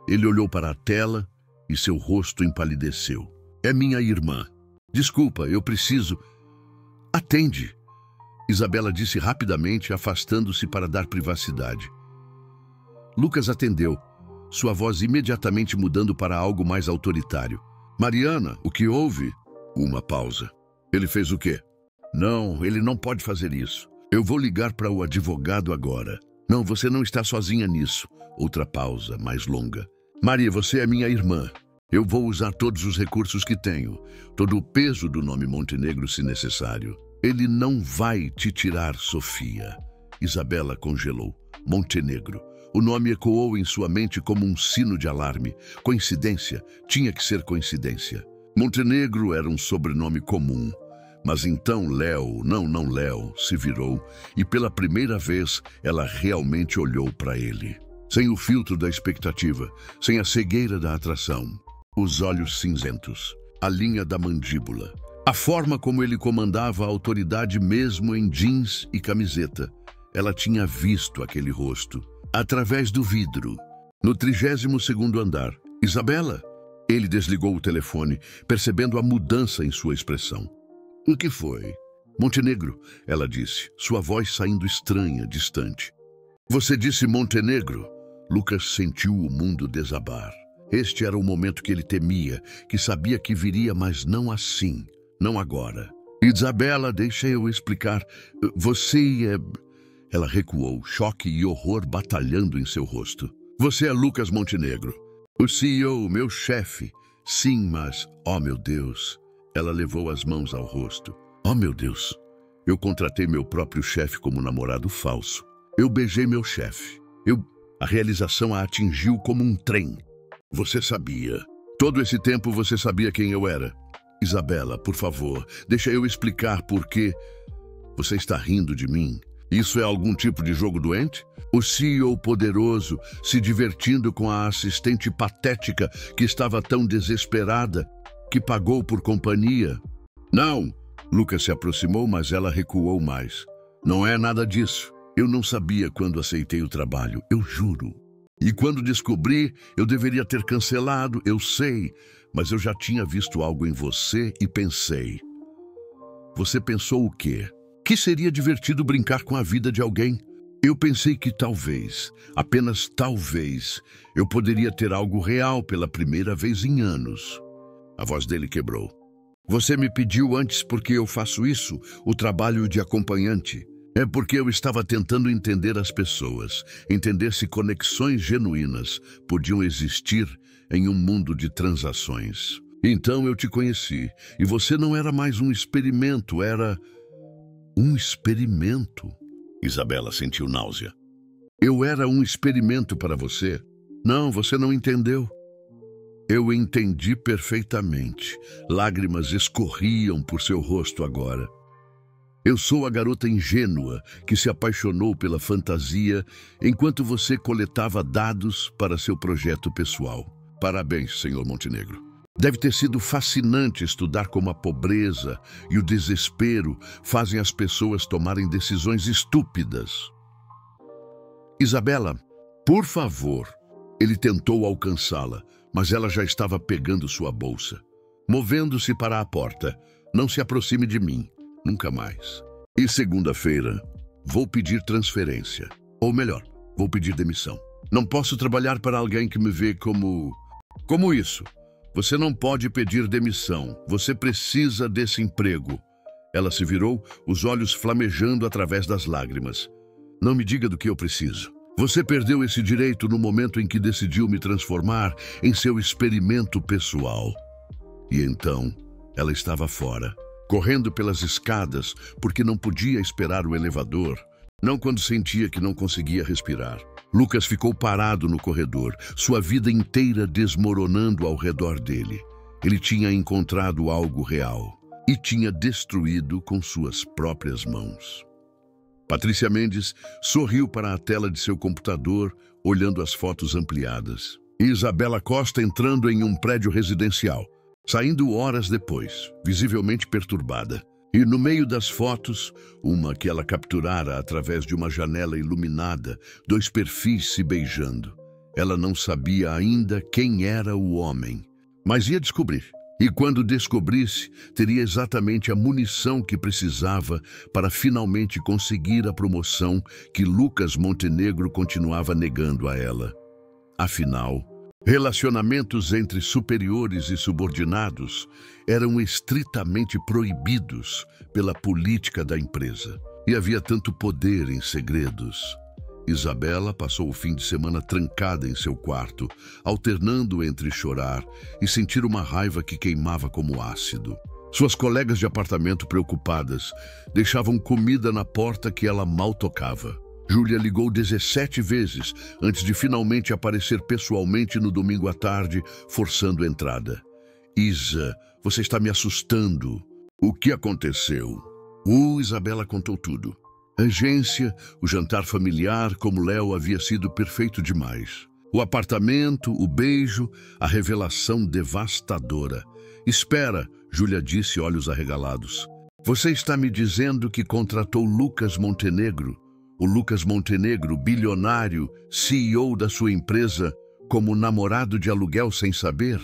Ele olhou para a tela e seu rosto empalideceu. É minha irmã. Desculpa, eu preciso... Atende. Isabela disse rapidamente, afastando-se para dar privacidade. Lucas atendeu, sua voz imediatamente mudando para algo mais autoritário. Mariana, o que houve? Uma pausa. Ele fez o quê? Não, ele não pode fazer isso. Eu vou ligar para o advogado agora. Não, você não está sozinha nisso. Outra pausa, mais longa. Maria, você é minha irmã. Eu vou usar todos os recursos que tenho. Todo o peso do nome Montenegro, se necessário. Ele não vai te tirar, Sofia. Isabela congelou. Montenegro. O nome ecoou em sua mente como um sino de alarme. Coincidência. Tinha que ser coincidência. Montenegro era um sobrenome comum. Mas então Léo, não Léo, se virou e pela primeira vez ela realmente olhou para ele. Sem o filtro da expectativa, sem a cegueira da atração. Os olhos cinzentos, a linha da mandíbula. A forma como ele comandava a autoridade mesmo em jeans e camiseta. Ela tinha visto aquele rosto, através do vidro, no 32º andar. Isabela? Ele desligou o telefone, percebendo a mudança em sua expressão. O que foi? Montenegro, ela disse, sua voz saindo estranha, distante. Você disse Montenegro? Lucas sentiu o mundo desabar. Este era o momento que ele temia, que sabia que viria, mas não assim, não agora. Isabela, deixa eu explicar. Você é... Ela recuou, choque e horror batalhando em seu rosto. Você é Lucas Montenegro, o CEO, meu chefe. Sim, mas... Oh, meu Deus... Ela levou as mãos ao rosto. Oh, meu Deus! Eu contratei meu próprio chefe como namorado falso. Eu beijei meu chefe. A realização a atingiu como um trem. Você sabia. Todo esse tempo você sabia quem eu era. Isabela, por favor, deixa eu explicar por que... Você está rindo de mim? Isso é algum tipo de jogo doente? O CEO poderoso se divertindo com a assistente patética que estava tão desesperada que pagou por companhia. Não! Lucas se aproximou, mas ela recuou mais. Não é nada disso. Eu não sabia quando aceitei o trabalho, eu juro. E quando descobri, eu deveria ter cancelado, eu sei, mas eu já tinha visto algo em você e pensei. Você pensou o quê? Que seria divertido brincar com a vida de alguém? Eu pensei que talvez, apenas talvez, eu poderia ter algo real pela primeira vez em anos. A voz dele quebrou. Você me pediu antes porque eu faço isso, o trabalho de acompanhante. É porque eu estava tentando entender as pessoas, entender se conexões genuínas podiam existir em um mundo de transações. Então eu te conheci, e você não era mais um experimento, era um experimento. Isabela sentiu náusea. Eu era um experimento para você. Não, você não entendeu. Eu entendi perfeitamente. Lágrimas escorriam por seu rosto agora. Eu sou a garota ingênua que se apaixonou pela fantasia enquanto você coletava dados para seu projeto pessoal. Parabéns, Sr. Montenegro. Deve ter sido fascinante estudar como a pobreza e o desespero fazem as pessoas tomarem decisões estúpidas. Isabela, por favor. Ele tentou alcançá-la, mas ela já estava pegando sua bolsa. Movendo-se para a porta. Não se aproxime de mim. Nunca mais. E segunda-feira, vou pedir transferência. Ou melhor, vou pedir demissão. Não posso trabalhar para alguém que me vê como isso. Você não pode pedir demissão. Você precisa desse emprego. Ela se virou, os olhos flamejando através das lágrimas. Não me diga do que eu preciso. Você perdeu esse direito no momento em que decidiu me transformar em seu experimento pessoal. E então, ela estava fora, correndo pelas escadas porque não podia esperar o elevador, não quando sentia que não conseguia respirar. Lucas ficou parado no corredor, sua vida inteira desmoronando ao redor dele. Ele tinha encontrado algo real e tinha destruído com suas próprias mãos. Patrícia Mendes sorriu para a tela de seu computador, olhando as fotos ampliadas. E Isabela Costa entrando em um prédio residencial, saindo horas depois, visivelmente perturbada. E no meio das fotos, uma que ela capturara através de uma janela iluminada, dois perfis se beijando. Ela não sabia ainda quem era o homem, mas ia descobrir. E quando descobrisse, teria exatamente a munição que precisava para finalmente conseguir a promoção que Lucas Montenegro continuava negando a ela. Afinal, relacionamentos entre superiores e subordinados eram estritamente proibidos pela política da empresa. E havia tanto poder em segredos. Isabela passou o fim de semana trancada em seu quarto, alternando entre chorar e sentir uma raiva que queimava como ácido. Suas colegas de apartamento, preocupadas, deixavam comida na porta que ela mal tocava. Júlia ligou 17 vezes antes de finalmente aparecer pessoalmente no domingo à tarde, forçando a entrada. Isa, você está me assustando. O que aconteceu? Isabela contou tudo. A agência, o jantar familiar, como Léo havia sido perfeito demais. O apartamento, o beijo, a revelação devastadora. Espera, Júlia disse, olhos arregalados. Você está me dizendo que contratou Lucas Montenegro, o Lucas Montenegro, bilionário, CEO da sua empresa, como namorado de aluguel sem saber?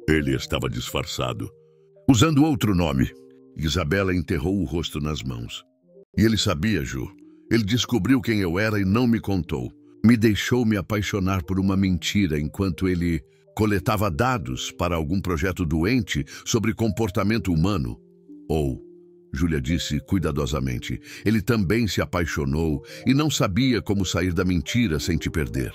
Ele estava disfarçado, usando outro nome. Isabela enterrou o rosto nas mãos. E ele sabia, Ju. Ele descobriu quem eu era e não me contou. Me deixou me apaixonar por uma mentira enquanto ele coletava dados para algum projeto doente sobre comportamento humano. Júlia disse cuidadosamente, ele também se apaixonou e não sabia como sair da mentira sem te perder.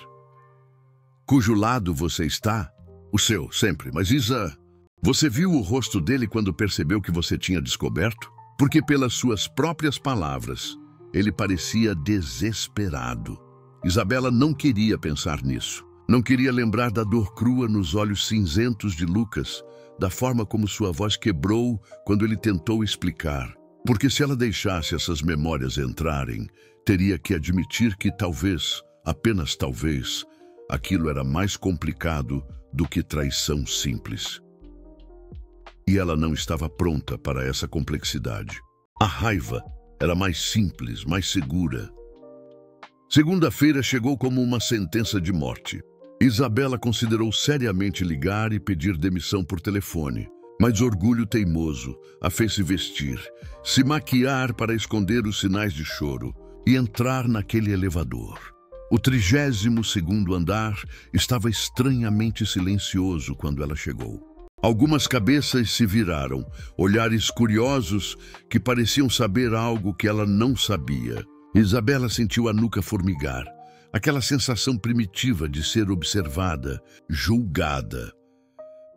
Cujo lado você está? O seu, sempre. Mas Isa, você viu o rosto dele quando percebeu que você tinha descoberto? Porque pelas suas próprias palavras, ele parecia desesperado. Isabela não queria pensar nisso. Não queria lembrar da dor crua nos olhos cinzentos de Lucas, da forma como sua voz quebrou quando ele tentou explicar. Porque se ela deixasse essas memórias entrarem, teria que admitir que talvez, apenas talvez, aquilo era mais complicado do que traição simples. E ela não estava pronta para essa complexidade. A raiva era mais simples, mais segura. Segunda-feira chegou como uma sentença de morte. Isabela considerou seriamente ligar e pedir demissão por telefone, mas orgulho teimoso a fez se vestir, se maquiar para esconder os sinais de choro e entrar naquele elevador. O 32º andar estava estranhamente silencioso quando ela chegou. Algumas cabeças se viraram, olhares curiosos que pareciam saber algo que ela não sabia. Isabela sentiu a nuca formigar, aquela sensação primitiva de ser observada, julgada.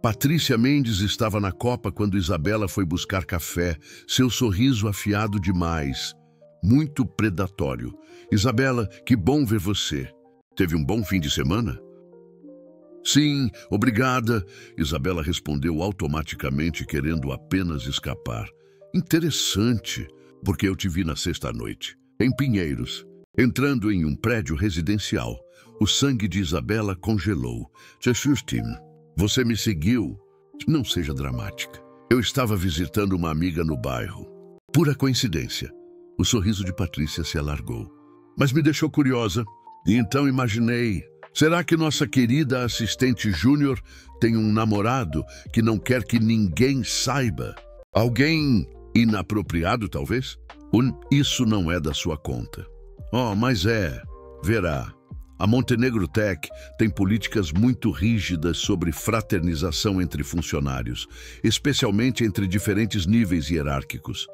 Patrícia Mendes estava na copa quando Isabela foi buscar café, seu sorriso afiado demais, muito predatório. Isabela, que bom ver você. Teve um bom fim de semana? Sim, obrigada, Isabela respondeu automaticamente, querendo apenas escapar. Interessante, porque eu te vi na sexta-noite, em Pinheiros, entrando em um prédio residencial. O sangue de Isabela congelou. Justin, você me seguiu? Não seja dramática. Eu estava visitando uma amiga no bairro. Pura coincidência. O sorriso de Patrícia se alargou. Mas me deixou curiosa. E então imaginei, será que nossa querida assistente Júnior tem um namorado que não quer que ninguém saiba? Alguém inapropriado, talvez? Isso não é da sua conta. Oh, mas é. Verá. A Montenegro Tech tem políticas muito rígidas sobre fraternização entre funcionários, especialmente entre diferentes níveis hierárquicos.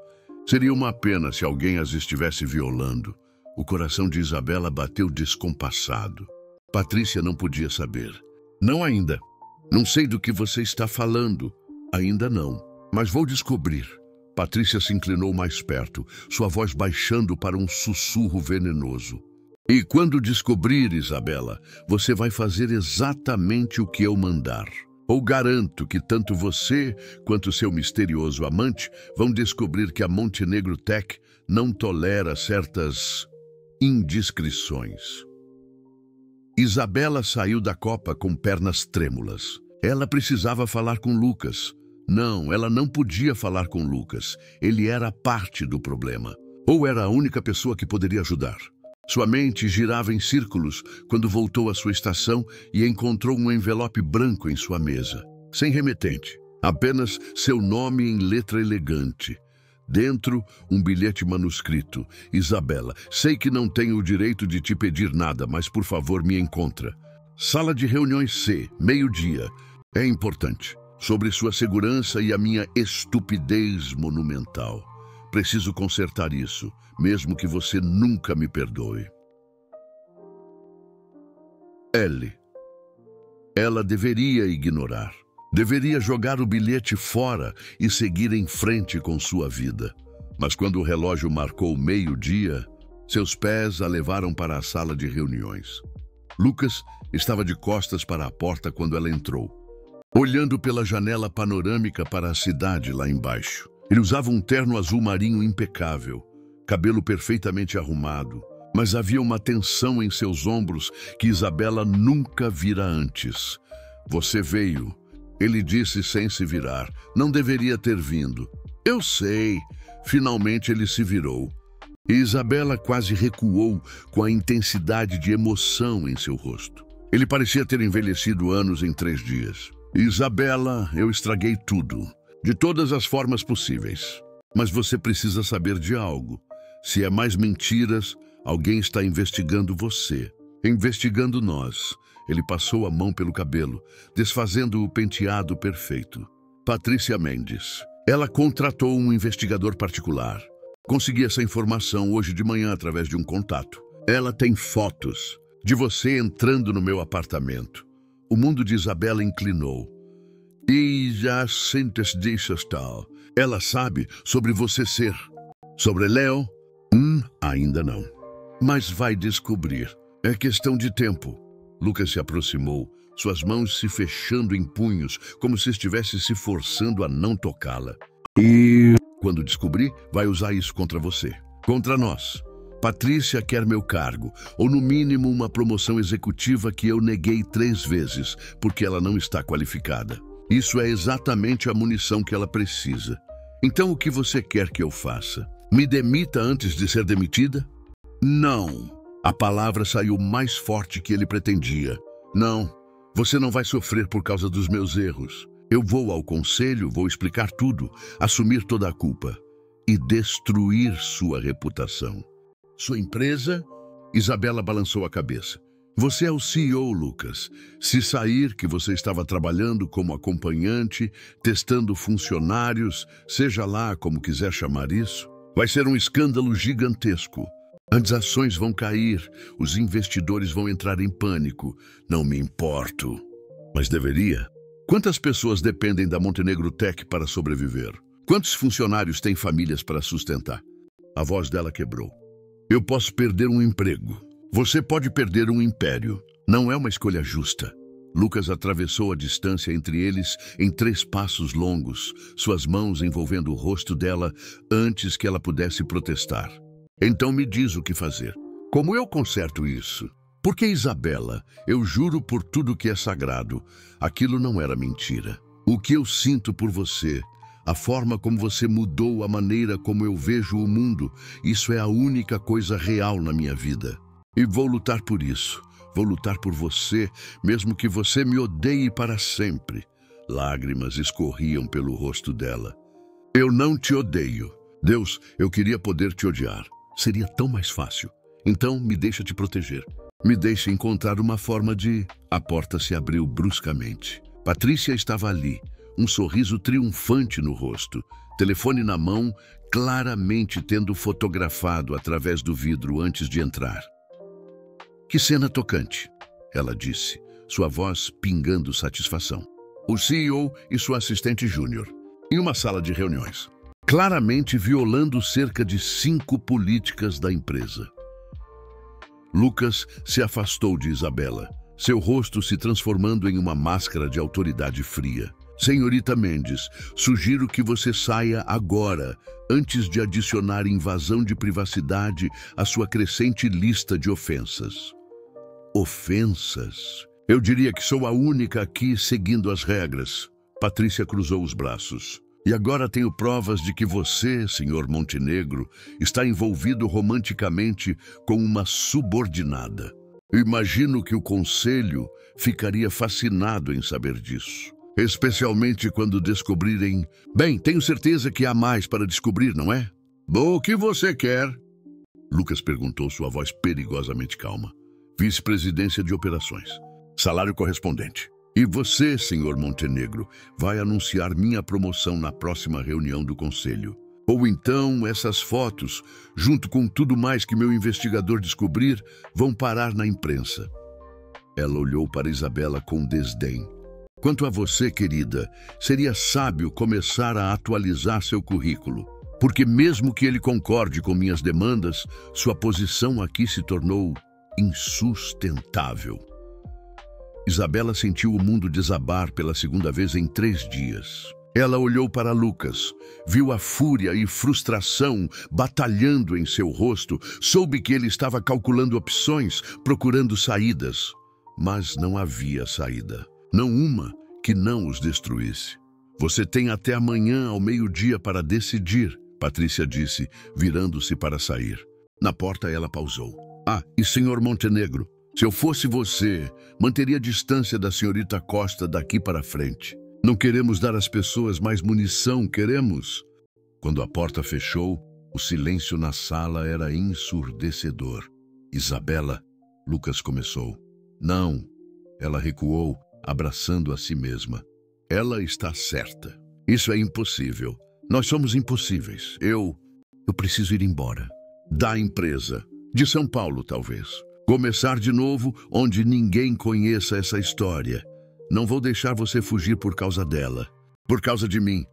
Seria uma pena se alguém as estivesse violando. O coração de Isabela bateu descompassado. Patrícia não podia saber. Não ainda. Não sei do que você está falando. Ainda não. Mas vou descobrir. Patrícia se inclinou mais perto, sua voz baixando para um sussurro venenoso. E quando descobrir, Isabela, você vai fazer exatamente o que eu mandar. Ou garanto que tanto você quanto seu misterioso amante vão descobrir que a Montenegro Tech não tolera certas indiscrições. Isabela saiu da copa com pernas trêmulas. Ela precisava falar com Lucas. Não, ela não podia falar com Lucas. Ele era parte do problema. Ou era a única pessoa que poderia ajudar. Sua mente girava em círculos quando voltou à sua estação e encontrou um envelope branco em sua mesa. Sem remetente, apenas seu nome em letra elegante. Dentro, um bilhete manuscrito. Isabela, sei que não tenho o direito de te pedir nada, mas por favor me encontra. Sala de reuniões C, meio-dia. É importante. Sobre sua segurança e a minha estupidez monumental. Preciso consertar isso, mesmo que você nunca me perdoe. L. Ela deveria ignorar. Deveria jogar o bilhete fora e seguir em frente com sua vida. Mas quando o relógio marcou meio-dia, seus pés a levaram para a sala de reuniões. Lucas estava de costas para a porta quando ela entrou, olhando pela janela panorâmica para a cidade lá embaixo. Ele usava um terno azul marinho impecável, cabelo perfeitamente arrumado, mas havia uma tensão em seus ombros que Isabela nunca vira antes. Você veio, ele disse sem se virar. Não deveria ter vindo. Eu sei. Finalmente ele se virou. E Isabela quase recuou com a intensidade de emoção em seu rosto. Ele parecia ter envelhecido anos em 3 dias. Isabela, eu estraguei tudo. De todas as formas possíveis. Mas você precisa saber de algo. Se é mais mentiras, alguém está investigando você. Investigando nós. Ele passou a mão pelo cabelo, desfazendo o penteado perfeito. Patrícia Mendes. Ela contratou um investigador particular. Consegui essa informação hoje de manhã através de um contato. Ela tem fotos de você entrando no meu apartamento. O mundo de Isabela inclinou. E já sentes disso tal. Ela sabe sobre você ser. Sobre Léo? Ainda não. Mas vai descobrir. É questão de tempo. Lucas se aproximou, suas mãos se fechando em punhos, como se estivesse se forçando a não tocá-la. E quando descobrir, vai usar isso contra você. Contra nós. Patrícia quer meu cargo, ou no mínimo uma promoção executiva que eu neguei 3 vezes, porque ela não está qualificada. Isso é exatamente a munição que ela precisa. Então o que você quer que eu faça? Me demita antes de ser demitida? Não. A palavra saiu mais forte que ele pretendia. Não, você não vai sofrer por causa dos meus erros. Eu vou ao conselho, vou explicar tudo, assumir toda a culpa e destruir sua reputação. Sua empresa? Isabela balançou a cabeça. Você é o CEO, Lucas. Se sair que você estava trabalhando como acompanhante, testando funcionários, seja lá como quiser chamar isso, vai ser um escândalo gigantesco. As ações vão cair, os investidores vão entrar em pânico. Não me importo. Mas deveria. Quantas pessoas dependem da Montenegro Tech para sobreviver? Quantos funcionários têm famílias para sustentar? A voz dela quebrou. Eu posso perder um emprego. Você pode perder um império. Não é uma escolha justa. Lucas atravessou a distância entre eles em 3 passos longos, suas mãos envolvendo o rosto dela antes que ela pudesse protestar. Então me diz o que fazer. Como eu conserto isso? Porque, Isabela, eu juro por tudo que é sagrado, aquilo não era mentira. O que eu sinto por você, a forma como você mudou a maneira como eu vejo o mundo, isso é a única coisa real na minha vida. E vou lutar por isso. Vou lutar por você, mesmo que você me odeie para sempre. Lágrimas escorriam pelo rosto dela. Eu não te odeio. Deus, eu queria poder te odiar. Seria tão mais fácil. Então, me deixa te proteger. Me deixa encontrar uma forma de... A porta se abriu bruscamente. Patrícia estava ali, um sorriso triunfante no rosto, telefone na mão, claramente tendo fotografado através do vidro antes de entrar. Que cena tocante, ela disse, sua voz pingando satisfação. O CEO e sua assistente júnior, em uma sala de reuniões, claramente violando cerca de 5 políticas da empresa. Lucas se afastou de Isabela, seu rosto se transformando em uma máscara de autoridade fria. Senhorita Mendes, sugiro que você saia agora, antes de adicionar invasão de privacidade à sua crescente lista de ofensas. Ofensas? Eu diria que sou a única aqui seguindo as regras. Patrícia cruzou os braços. E agora tenho provas de que você, senhor Montenegro, está envolvido romanticamente com uma subordinada. Imagino que o conselho ficaria fascinado em saber disso. Especialmente quando descobrirem... Bem, tenho certeza que há mais para descobrir, não é? Bom, o que você quer? Lucas perguntou, sua voz perigosamente calma. Vice-presidência de operações. Salário correspondente. E você, senhor Montenegro, vai anunciar minha promoção na próxima reunião do conselho. Ou então essas fotos, junto com tudo mais que meu investigador descobrir, vão parar na imprensa. Ela olhou para Isabela com desdém. Quanto a você, querida, seria sábio começar a atualizar seu currículo. Porque mesmo que ele concorde com minhas demandas, sua posição aqui se tornou insustentável. Isabela sentiu o mundo desabar pela segunda vez em 3 dias. Ela olhou para Lucas, viu a fúria e frustração batalhando em seu rosto, soube que ele estava calculando opções, procurando saídas. Mas não havia saída, não uma que não os destruísse. Você tem até amanhã ao meio-dia para decidir, Patrícia disse, virando-se para sair. Na porta ela pausou. Ah, e senhor Montenegro, se eu fosse você, manteria a distância da senhorita Costa daqui para frente. Não queremos dar às pessoas mais munição, queremos? Quando a porta fechou, o silêncio na sala era ensurdecedor. Isabela, Lucas começou. Não, ela recuou, abraçando a si mesma. Ela está certa. Isso é impossível. Nós somos impossíveis. Eu preciso ir embora. Da empresa. De São Paulo, talvez. Começar de novo onde ninguém conheça essa história. Não vou deixar você fugir por causa dela. Por causa de mim.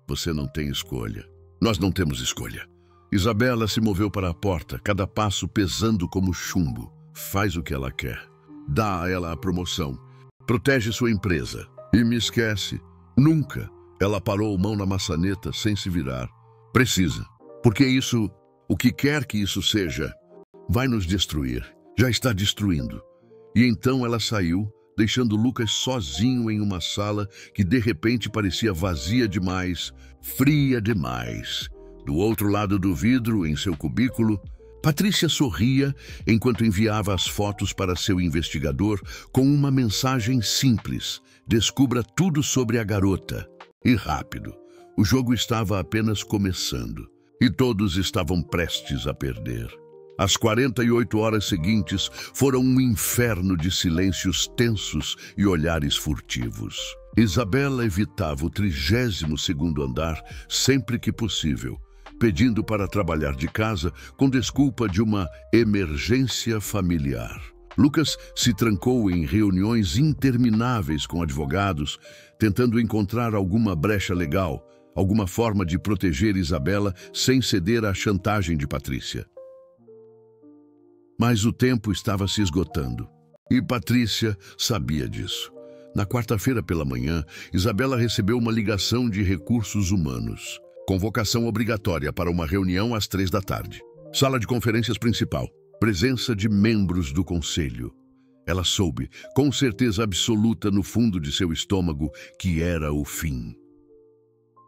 Você não tem escolha. Nós não temos escolha. Isabela se moveu para a porta, cada passo pesando como chumbo. Faz o que ela quer. Dá a ela a promoção. Protege sua empresa. E me esquece. Nunca. Ela parou mão na maçaneta sem se virar. Precisa. Porque isso, o que quer que isso seja, vai nos destruir. Já está destruindo. E então ela saiu, deixando Lucas sozinho em uma sala que de repente parecia vazia demais, fria demais. Do outro lado do vidro, em seu cubículo, Patrícia sorria enquanto enviava as fotos para seu investigador com uma mensagem simples: descubra tudo sobre a garota. E rápido. O jogo estava apenas começando. E todos estavam prestes a perder. As 48 horas seguintes foram um inferno de silêncios tensos e olhares furtivos. Isabela evitava o 32º andar sempre que possível, pedindo para trabalhar de casa com desculpa de uma emergência familiar. Lucas se trancou em reuniões intermináveis com advogados, tentando encontrar alguma brecha legal, alguma forma de proteger Isabela sem ceder à chantagem de Patrícia. Mas o tempo estava se esgotando, e Patrícia sabia disso. Na quarta-feira pela manhã, Isabela recebeu uma ligação de recursos humanos. Convocação obrigatória para uma reunião às 3 da tarde. Sala de conferências principal. Presença de membros do conselho. Ela soube, com certeza absoluta no fundo de seu estômago, que era o fim.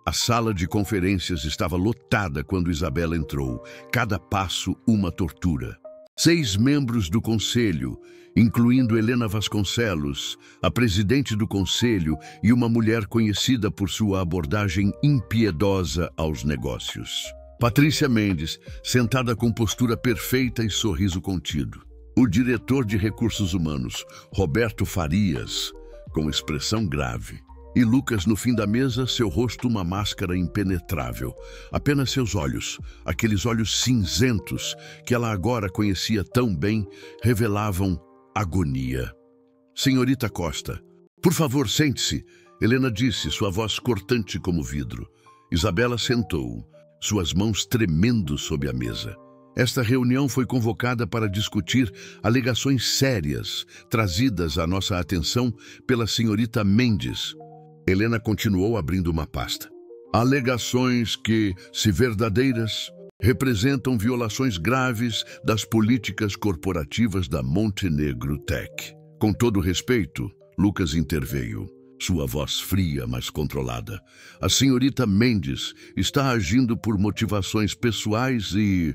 A sala de conferências estava lotada quando Isabela entrou. Cada passo uma tortura. 6 membros do conselho, incluindo Helena Vasconcelos, a presidente do conselho e uma mulher conhecida por sua abordagem impiedosa aos negócios. Patrícia Mendes, sentada com postura perfeita e sorriso contido. O diretor de recursos humanos, Roberto Farias, com expressão grave. E Lucas, no fim da mesa, seu rosto uma máscara impenetrável. Apenas seus olhos, aqueles olhos cinzentos que ela agora conhecia tão bem, revelavam agonia. Senhorita Costa, por favor, sente-se, Helena disse, sua voz cortante como vidro. Isabela sentou, suas mãos tremendo sob a mesa. Esta reunião foi convocada para discutir alegações sérias trazidas à nossa atenção pela senhorita Mendes. Helena continuou abrindo uma pasta. Alegações que, se verdadeiras, representam violações graves das políticas corporativas da Montenegro Tech. Com todo respeito, Lucas interveio. Sua voz fria, mas controlada. A senhorita Mendes está agindo por motivações pessoais e...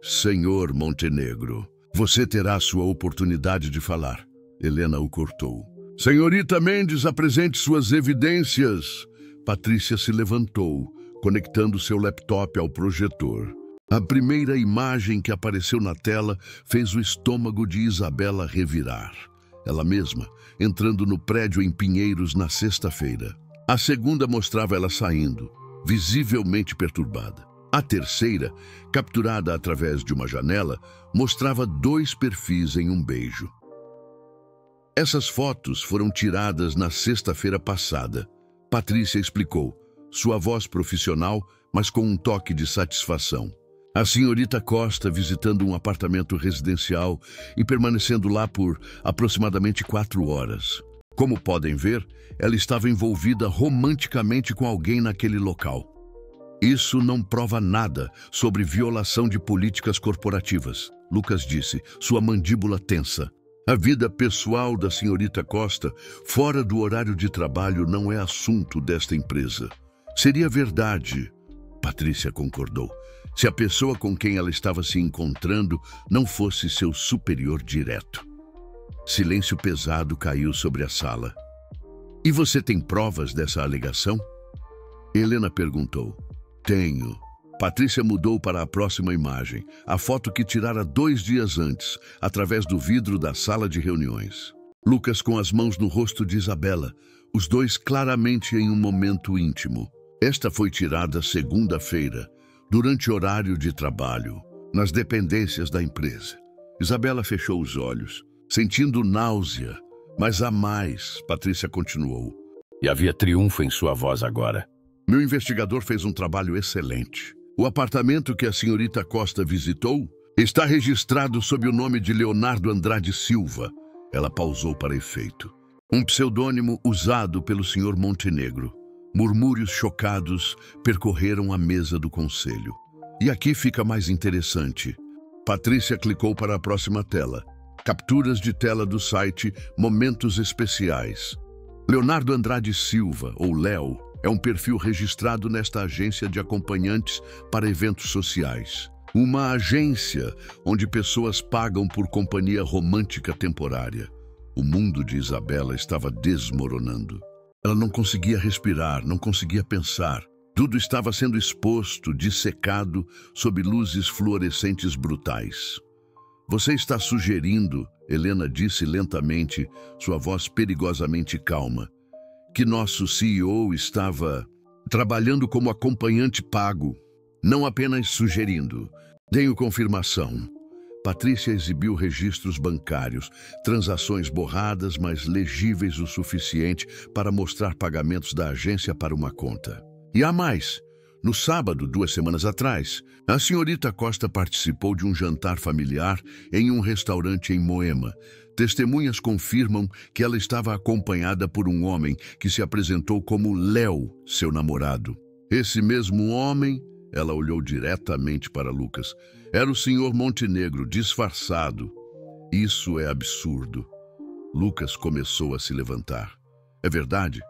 Senhor Montenegro, você terá sua oportunidade de falar. Helena o cortou. Senhorita Mendes, apresente suas evidências. Patrícia se levantou, conectando seu laptop ao projetor. A primeira imagem que apareceu na tela fez o estômago de Isabela revirar. Ela mesma, entrando no prédio em Pinheiros na sexta-feira. A segunda mostrava ela saindo, visivelmente perturbada. A terceira, capturada através de uma janela, mostrava 2 perfis em um beijo. Essas fotos foram tiradas na sexta-feira passada. Patrícia explicou, sua voz profissional, mas com um toque de satisfação. A senhorita Costa visitando um apartamento residencial e permanecendo lá por aproximadamente 4 horas. Como podem ver, ela estava envolvida romanticamente com alguém naquele local. Isso não prova nada sobre violação de políticas corporativas, Lucas disse, sua mandíbula tensa. A vida pessoal da senhorita Costa, fora do horário de trabalho, não é assunto desta empresa. Seria verdade, Patrícia concordou, se a pessoa com quem ela estava se encontrando não fosse seu superior direto. Silêncio pesado caiu sobre a sala. E você tem provas dessa alegação? Helena perguntou. Tenho. Patrícia mudou para a próxima imagem, a foto que tirara 2 dias antes, através do vidro da sala de reuniões. Lucas com as mãos no rosto de Isabela, os dois claramente em um momento íntimo. Esta foi tirada segunda-feira, durante horário de trabalho, nas dependências da empresa. Isabela fechou os olhos, sentindo náusea, mas há mais, Patrícia continuou. E havia triunfo em sua voz agora. Meu investigador fez um trabalho excelente. O apartamento que a senhorita Costa visitou está registrado sob o nome de Leonardo Andrade Silva. Ela pausou para efeito. Um pseudônimo usado pelo senhor Montenegro. Murmúrios chocados percorreram a mesa do conselho. E aqui fica mais interessante. Patrícia clicou para a próxima tela. Capturas de tela do site Momentos Especiais. Leonardo Andrade Silva, ou Léo, é um perfil registrado nesta agência de acompanhantes para eventos sociais. Uma agência onde pessoas pagam por companhia romântica temporária. O mundo de Isabela estava desmoronando. Ela não conseguia respirar, não conseguia pensar. Tudo estava sendo exposto, dissecado, sob luzes fluorescentes brutais. Você está sugerindo, Helena disse lentamente, sua voz perigosamente calma, que nosso CEO estava trabalhando como acompanhante pago, não apenas sugerindo. Tenho confirmação. Patrícia exibiu registros bancários, transações borradas, mas legíveis o suficiente para mostrar pagamentos da agência para uma conta. E há mais. No sábado, 2 semanas atrás, a senhorita Costa participou de um jantar familiar em um restaurante em Moema. Testemunhas confirmam que ela estava acompanhada por um homem que se apresentou como Léo, seu namorado. Esse mesmo homem, ela olhou diretamente para Lucas, era o senhor Montenegro, disfarçado. Isso é absurdo. Lucas começou a se levantar. É verdade?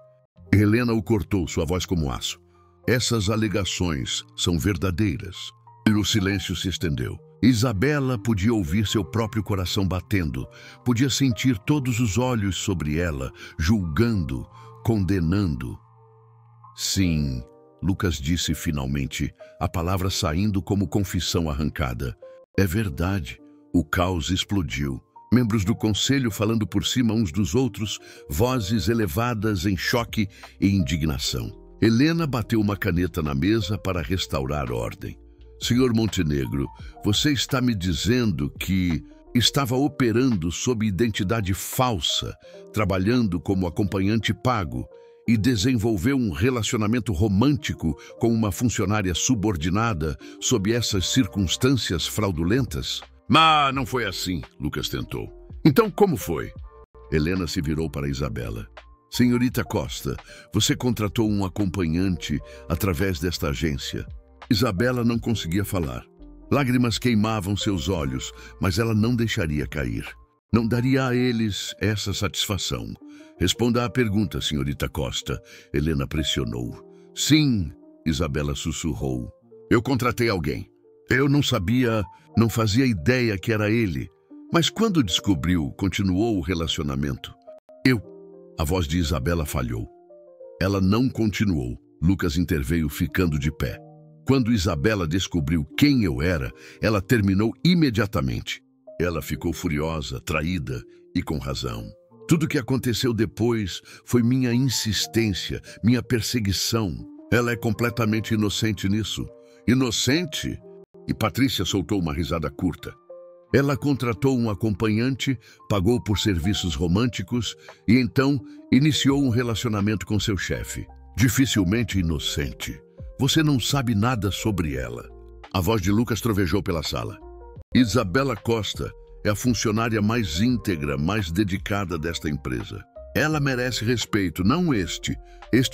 Helena o cortou, sua voz como aço. Essas alegações são verdadeiras. E o silêncio se estendeu. Isabela podia ouvir seu próprio coração batendo, podia sentir todos os olhos sobre ela, julgando, condenando. Sim, Lucas disse finalmente, a palavra saindo como confissão arrancada. É verdade, o caos explodiu. Membros do conselho falando por cima uns dos outros, vozes elevadas em choque e indignação. Helena bateu uma caneta na mesa para restaurar ordem. Senhor Montenegro, você está me dizendo que estava operando sob identidade falsa, trabalhando como acompanhante pago e desenvolveu um relacionamento romântico com uma funcionária subordinada sob essas circunstâncias fraudulentas? Mas não foi assim, Lucas tentou. Então como foi? Helena se virou para Isabela. Senhorita Costa, você contratou um acompanhante através desta agência. Isabela não conseguia falar. Lágrimas queimavam seus olhos, mas ela não deixaria cair. Não daria a eles essa satisfação. Responda à pergunta, senhorita Costa. Helena pressionou. Sim, Isabela sussurrou. Eu contratei alguém. Eu não sabia, não fazia ideia que era ele. Mas quando descobriu, continuou o relacionamento. A voz de Isabela falhou. Ela não continuou. Lucas interveio ficando de pé. Quando Isabela descobriu quem eu era, ela terminou imediatamente. Ela ficou furiosa, traída e com razão. Tudo o que aconteceu depois foi minha insistência, minha perseguição. Ela é completamente inocente nisso. Inocente? E Patrícia soltou uma risada curta. Ela contratou um acompanhante, pagou por serviços românticos e então iniciou um relacionamento com seu chefe. Dificilmente inocente. Você não sabe nada sobre ela. A voz de Lucas trovejou pela sala. Isabela Costa é a funcionária mais íntegra, mais dedicada desta empresa. Ela merece respeito, não este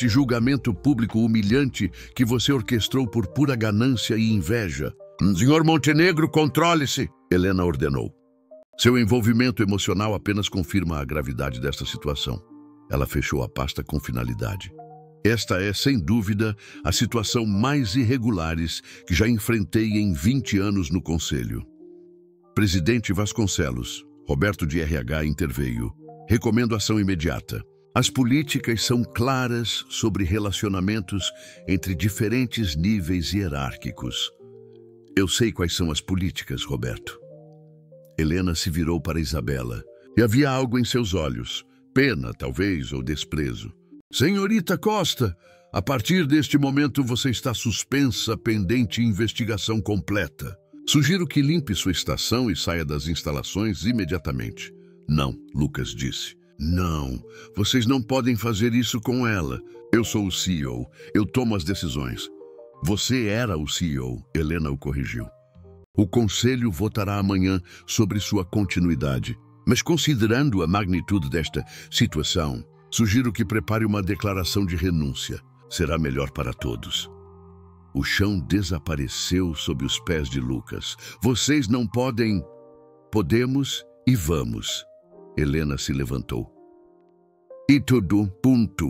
julgamento público humilhante que você orquestrou por pura ganância e inveja. Senhor Montenegro, controle-se! Helena ordenou. Seu envolvimento emocional apenas confirma a gravidade desta situação. Ela fechou a pasta com finalidade. Esta é, sem dúvida, a situação mais irregulares que já enfrentei em 20 anos no Conselho. Presidente Vasconcelos, Roberto de RH interveio. Recomendo ação imediata. As políticas são claras sobre relacionamentos entre diferentes níveis hierárquicos. Eu sei quais são as políticas, Roberto. Helena se virou para Isabela. E havia algo em seus olhos. Pena, talvez, ou desprezo. Senhorita Costa, a partir deste momento você está suspensa pendente investigação completa. Sugiro que limpe sua estação e saia das instalações imediatamente. Não, Lucas disse. Não, vocês não podem fazer isso com ela. Eu sou o CEO, eu tomo as decisões. Você era o CEO, Helena o corrigiu. O Conselho votará amanhã sobre sua continuidade. Mas considerando a magnitude desta situação, sugiro que prepare uma declaração de renúncia. Será melhor para todos. O chão desapareceu sob os pés de Lucas. Vocês não podem... Podemos e vamos. Helena se levantou. E tudo, ponto.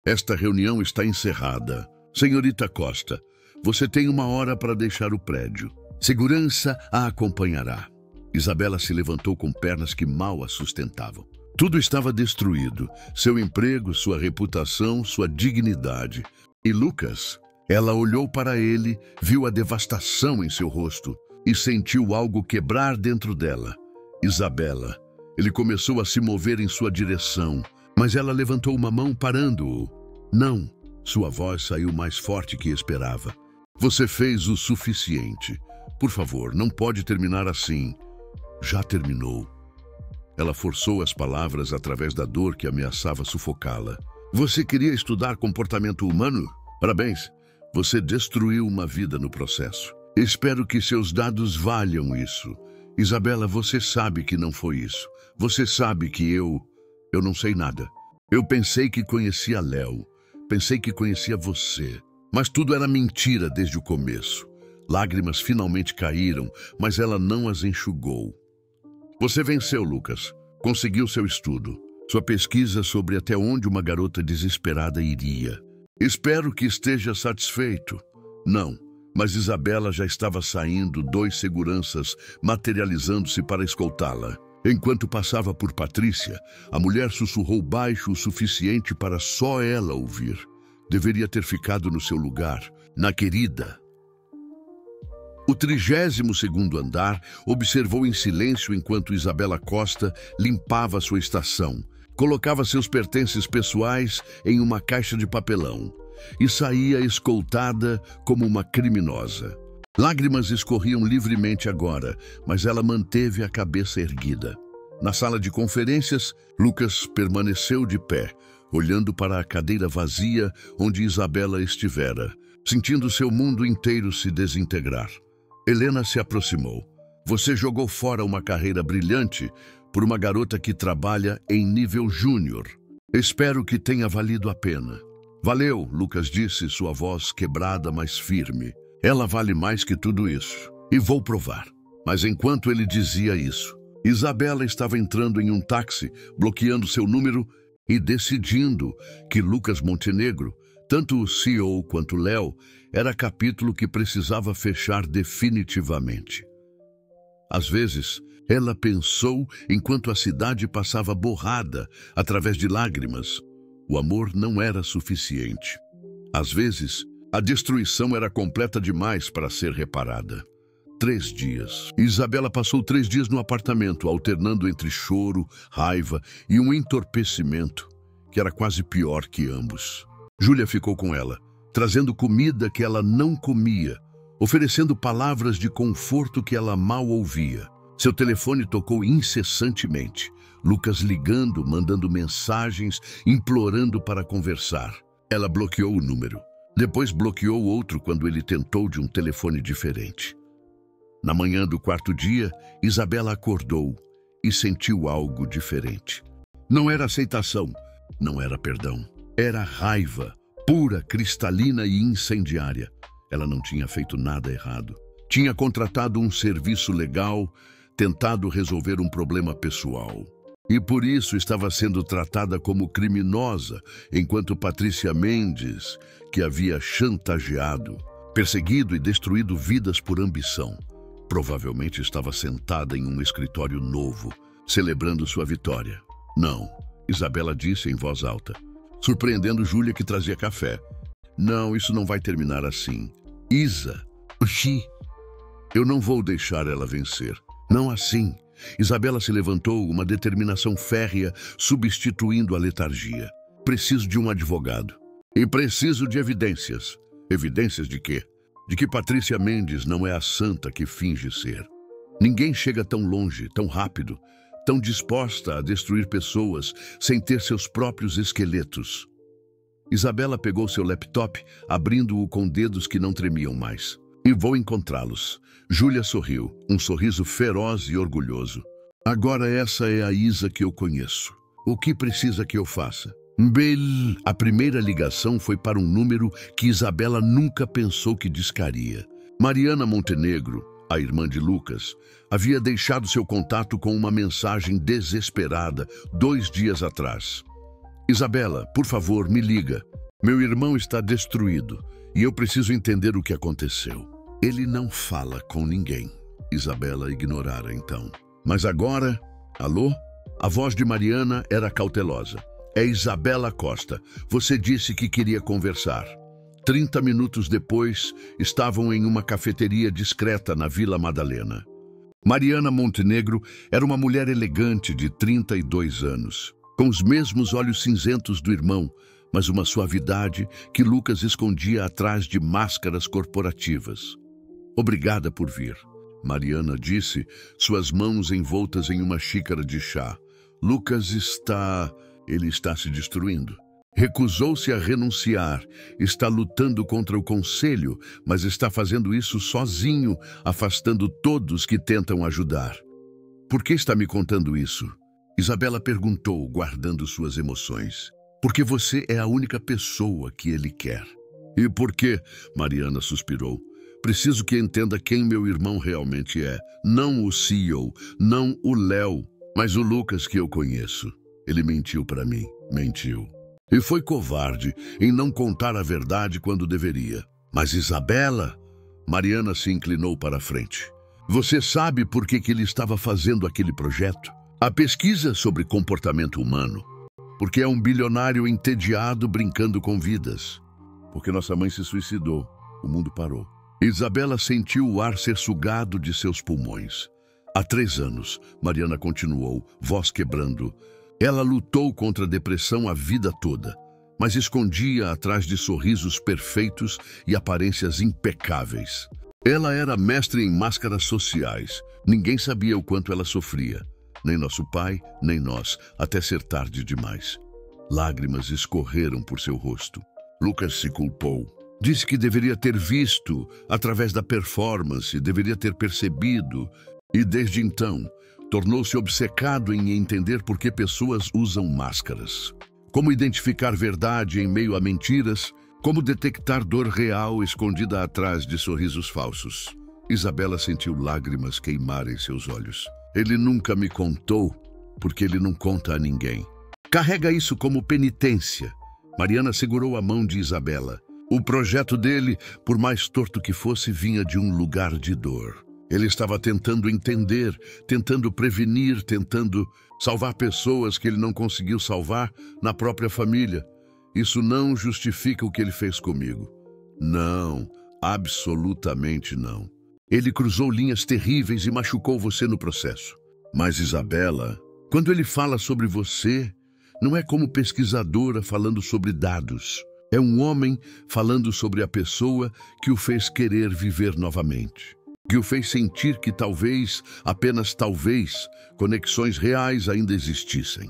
Esta reunião está encerrada. Senhorita Costa, você tem 1 hora para deixar o prédio. Segurança a acompanhará. Isabela se levantou com pernas que mal a sustentavam. Tudo estava destruído. Seu emprego, sua reputação, sua dignidade. E Lucas... Ela olhou para ele, viu a devastação em seu rosto e sentiu algo quebrar dentro dela. Isabela. Ele começou a se mover em sua direção, mas ela levantou uma mão parando-o. Não. Sua voz saiu mais forte que esperava. Você fez o suficiente. Por favor, não pode terminar assim. Já terminou. Ela forçou as palavras através da dor que ameaçava sufocá-la. Você queria estudar comportamento humano? Parabéns. Você destruiu uma vida no processo. Espero que seus dados valham isso. Isabela, você sabe que não foi isso. Você sabe que eu não sei nada. Eu pensei que conhecia Léo. Pensei que conhecia você. Mas tudo era mentira desde o começo. Lágrimas finalmente caíram, mas ela não as enxugou. Você venceu, Lucas. Conseguiu seu estudo. Sua pesquisa sobre até onde uma garota desesperada iria. Espero que esteja satisfeito. Não, mas Isabela já estava saindo, 2 seguranças materializando-se para escoltá-la. Enquanto passava por Patrícia, a mulher sussurrou baixo o suficiente para só ela ouvir. Deveria ter ficado no seu lugar, na querida. O 32º andar observou em silêncio enquanto Isabela Costa limpava sua estação, colocava seus pertences pessoais em uma caixa de papelão e saía escoltada como uma criminosa. Lágrimas escorriam livremente agora, mas ela manteve a cabeça erguida. Na sala de conferências, Lucas permaneceu de pé, olhando para a cadeira vazia onde Isabela estivera, sentindo seu mundo inteiro se desintegrar. Helena se aproximou. Você jogou fora uma carreira brilhante por uma garota que trabalha em nível júnior. Espero que tenha valido a pena. Valeu, Lucas disse, sua voz quebrada, mas firme. Ela vale mais que tudo isso. E vou provar. Mas enquanto ele dizia isso, Isabela estava entrando em um táxi, bloqueando seu número e decidindo que Lucas Montenegro, tanto o CEO quanto Léo, era capítulo que precisava fechar definitivamente. Às vezes, ela pensou enquanto a cidade passava borrada através de lágrimas. O amor não era suficiente. Às vezes, a destruição era completa demais para ser reparada. 3 dias. Isabela passou 3 dias no apartamento, alternando entre choro, raiva e um entorpecimento, que era quase pior que ambos. Júlia ficou com ela, trazendo comida que ela não comia, oferecendo palavras de conforto que ela mal ouvia. Seu telefone tocou incessantemente. Lucas ligando, mandando mensagens, implorando para conversar. Ela bloqueou o número. Depois bloqueou outro quando ele tentou de um telefone diferente. Na manhã do 4º dia, Isabela acordou e sentiu algo diferente. Não era aceitação, não era perdão. Era raiva, pura, cristalina e incendiária. Ela não tinha feito nada errado. Tinha contratado um serviço legal, tentado resolver um problema pessoal. E por isso estava sendo tratada como criminosa, enquanto Patrícia Mendes, que havia chantageado, perseguido e destruído vidas por ambição, provavelmente estava sentada em um escritório novo, celebrando sua vitória. Não, Isabela disse em voz alta, surpreendendo Júlia, que trazia café. Não, isso não vai terminar assim. Isa, eu não vou deixar ela vencer. Não assim. Isabela se levantou, uma determinação férrea, substituindo a letargia. Preciso de um advogado. E preciso de evidências. Evidências de quê? De que Patrícia Mendes não é a santa que finge ser. Ninguém chega tão longe, tão rápido, tão disposta a destruir pessoas sem ter seus próprios esqueletos. Isabela pegou seu laptop, abrindo-o com dedos que não tremiam mais. E vou encontrá-los. Júlia sorriu, um sorriso feroz e orgulhoso. Agora essa é a Isa que eu conheço. O que precisa que eu faça? A primeira ligação foi para um número que Isabela nunca pensou que discaria. Mariana Montenegro, a irmã de Lucas, havia deixado seu contato com uma mensagem desesperada 2 dias atrás. Isabela, por favor, me liga. Meu irmão está destruído e eu preciso entender o que aconteceu. Ele não fala com ninguém. Isabela ignorara então. Mas agora, alô? A voz de Mariana era cautelosa. É Isabela Costa. Você disse que queria conversar. 30 minutos depois, estavam em uma cafeteria discreta na Vila Madalena. Mariana Montenegro era uma mulher elegante de 32 anos, com os mesmos olhos cinzentos do irmão, mas uma suavidade que Lucas escondia atrás de máscaras corporativas. Obrigada por vir, Mariana disse, suas mãos envoltas em uma xícara de chá. Lucas Ele está se destruindo. Recusou-se a renunciar, está lutando contra o conselho, mas está fazendo isso sozinho, afastando todos que tentam ajudar. Por que está me contando isso? Isabela perguntou, guardando suas emoções. Porque você é a única pessoa que ele quer. E por quê? Mariana suspirou. Preciso que entenda quem meu irmão realmente é. Não o CEO, não o Léo, mas o Lucas que eu conheço. Ele mentiu para mim, mentiu. E foi covarde em não contar a verdade quando deveria. Mas Isabela... Mariana se inclinou para a frente. Você sabe por que ele estava fazendo aquele projeto? A pesquisa sobre comportamento humano. Porque é um bilionário entediado brincando com vidas. Porque nossa mãe se suicidou. O mundo parou. Isabela sentiu o ar ser sugado de seus pulmões. Há 3 anos, Mariana continuou, voz quebrando. Ela lutou contra a depressão a vida toda, mas escondia atrás de sorrisos perfeitos e aparências impecáveis. Ela era mestre em máscaras sociais. Ninguém sabia o quanto ela sofria. Nem nosso pai, nem nós, até ser tarde demais. Lágrimas escorreram por seu rosto. Lucas se culpou. Disse que deveria ter visto, através da performance, deveria ter percebido. E desde então, tornou-se obcecado em entender por que pessoas usam máscaras. Como identificar verdade em meio a mentiras, como detectar dor real escondida atrás de sorrisos falsos. Isabela sentiu lágrimas queimar em seus olhos. Ele nunca me contou, porque ele não conta a ninguém. Carrega isso como penitência. Mariana segurou a mão de Isabela. O projeto dele, por mais torto que fosse, vinha de um lugar de dor. Ele estava tentando entender, tentando prevenir, tentando salvar pessoas que ele não conseguiu salvar na própria família. Isso não justifica o que ele fez comigo. Não, absolutamente não. Ele cruzou linhas terríveis e machucou você no processo. Mas, Isabela, quando ele fala sobre você, não é como pesquisadora falando sobre dados. É um homem falando sobre a pessoa que o fez querer viver novamente. Que o fez sentir que talvez, apenas talvez, conexões reais ainda existissem.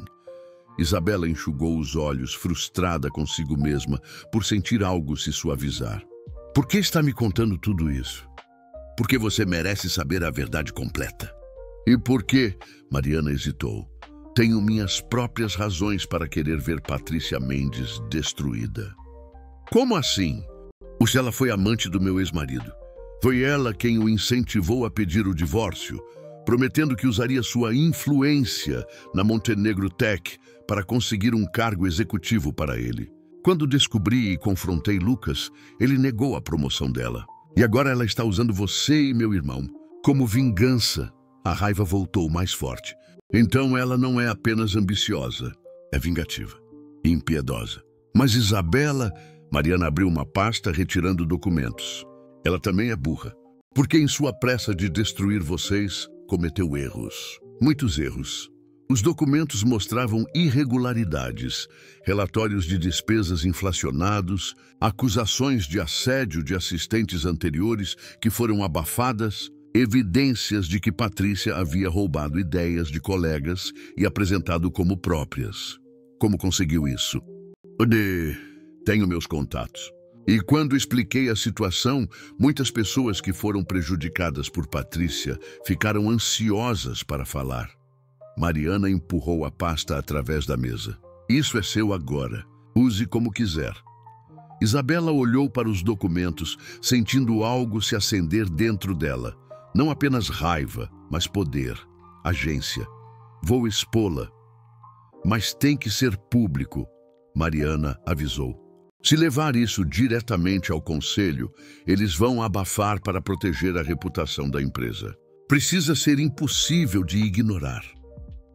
Isabela enxugou os olhos, frustrada consigo mesma, por sentir algo se suavizar. Por que está me contando tudo isso? Porque você merece saber a verdade completa. E por quê? Mariana hesitou. Tenho minhas próprias razões para querer ver Patrícia Mendes destruída. Como assim? Pois ela foi amante do meu ex-marido. Foi ela quem o incentivou a pedir o divórcio, prometendo que usaria sua influência na Montenegro Tech para conseguir um cargo executivo para ele. Quando descobri e confrontei Lucas, ele negou a promoção dela. E agora ela está usando você e meu irmão. Como vingança, a raiva voltou mais forte. Então ela não é apenas ambiciosa, é vingativa e impiedosa. Mas Isabela... Mariana abriu uma pasta retirando documentos. Ela também é burra, porque em sua pressa de destruir vocês, cometeu erros. Muitos erros. Os documentos mostravam irregularidades, relatórios de despesas inflacionados, acusações de assédio de assistentes anteriores que foram abafadas, evidências de que Patrícia havia roubado ideias de colegas e apresentado como próprias. Como conseguiu isso? Tenho meus contatos. E quando expliquei a situação, muitas pessoas que foram prejudicadas por Patrícia ficaram ansiosas para falar. Mariana empurrou a pasta através da mesa. Isso é seu agora. Use como quiser. Isabela olhou para os documentos, sentindo algo se acender dentro dela. Não apenas raiva, mas poder, agência. Vou expô-la. Mas tem que ser público, Mariana avisou. Se levar isso diretamente ao conselho, eles vão abafar para proteger a reputação da empresa. Precisa ser impossível de ignorar.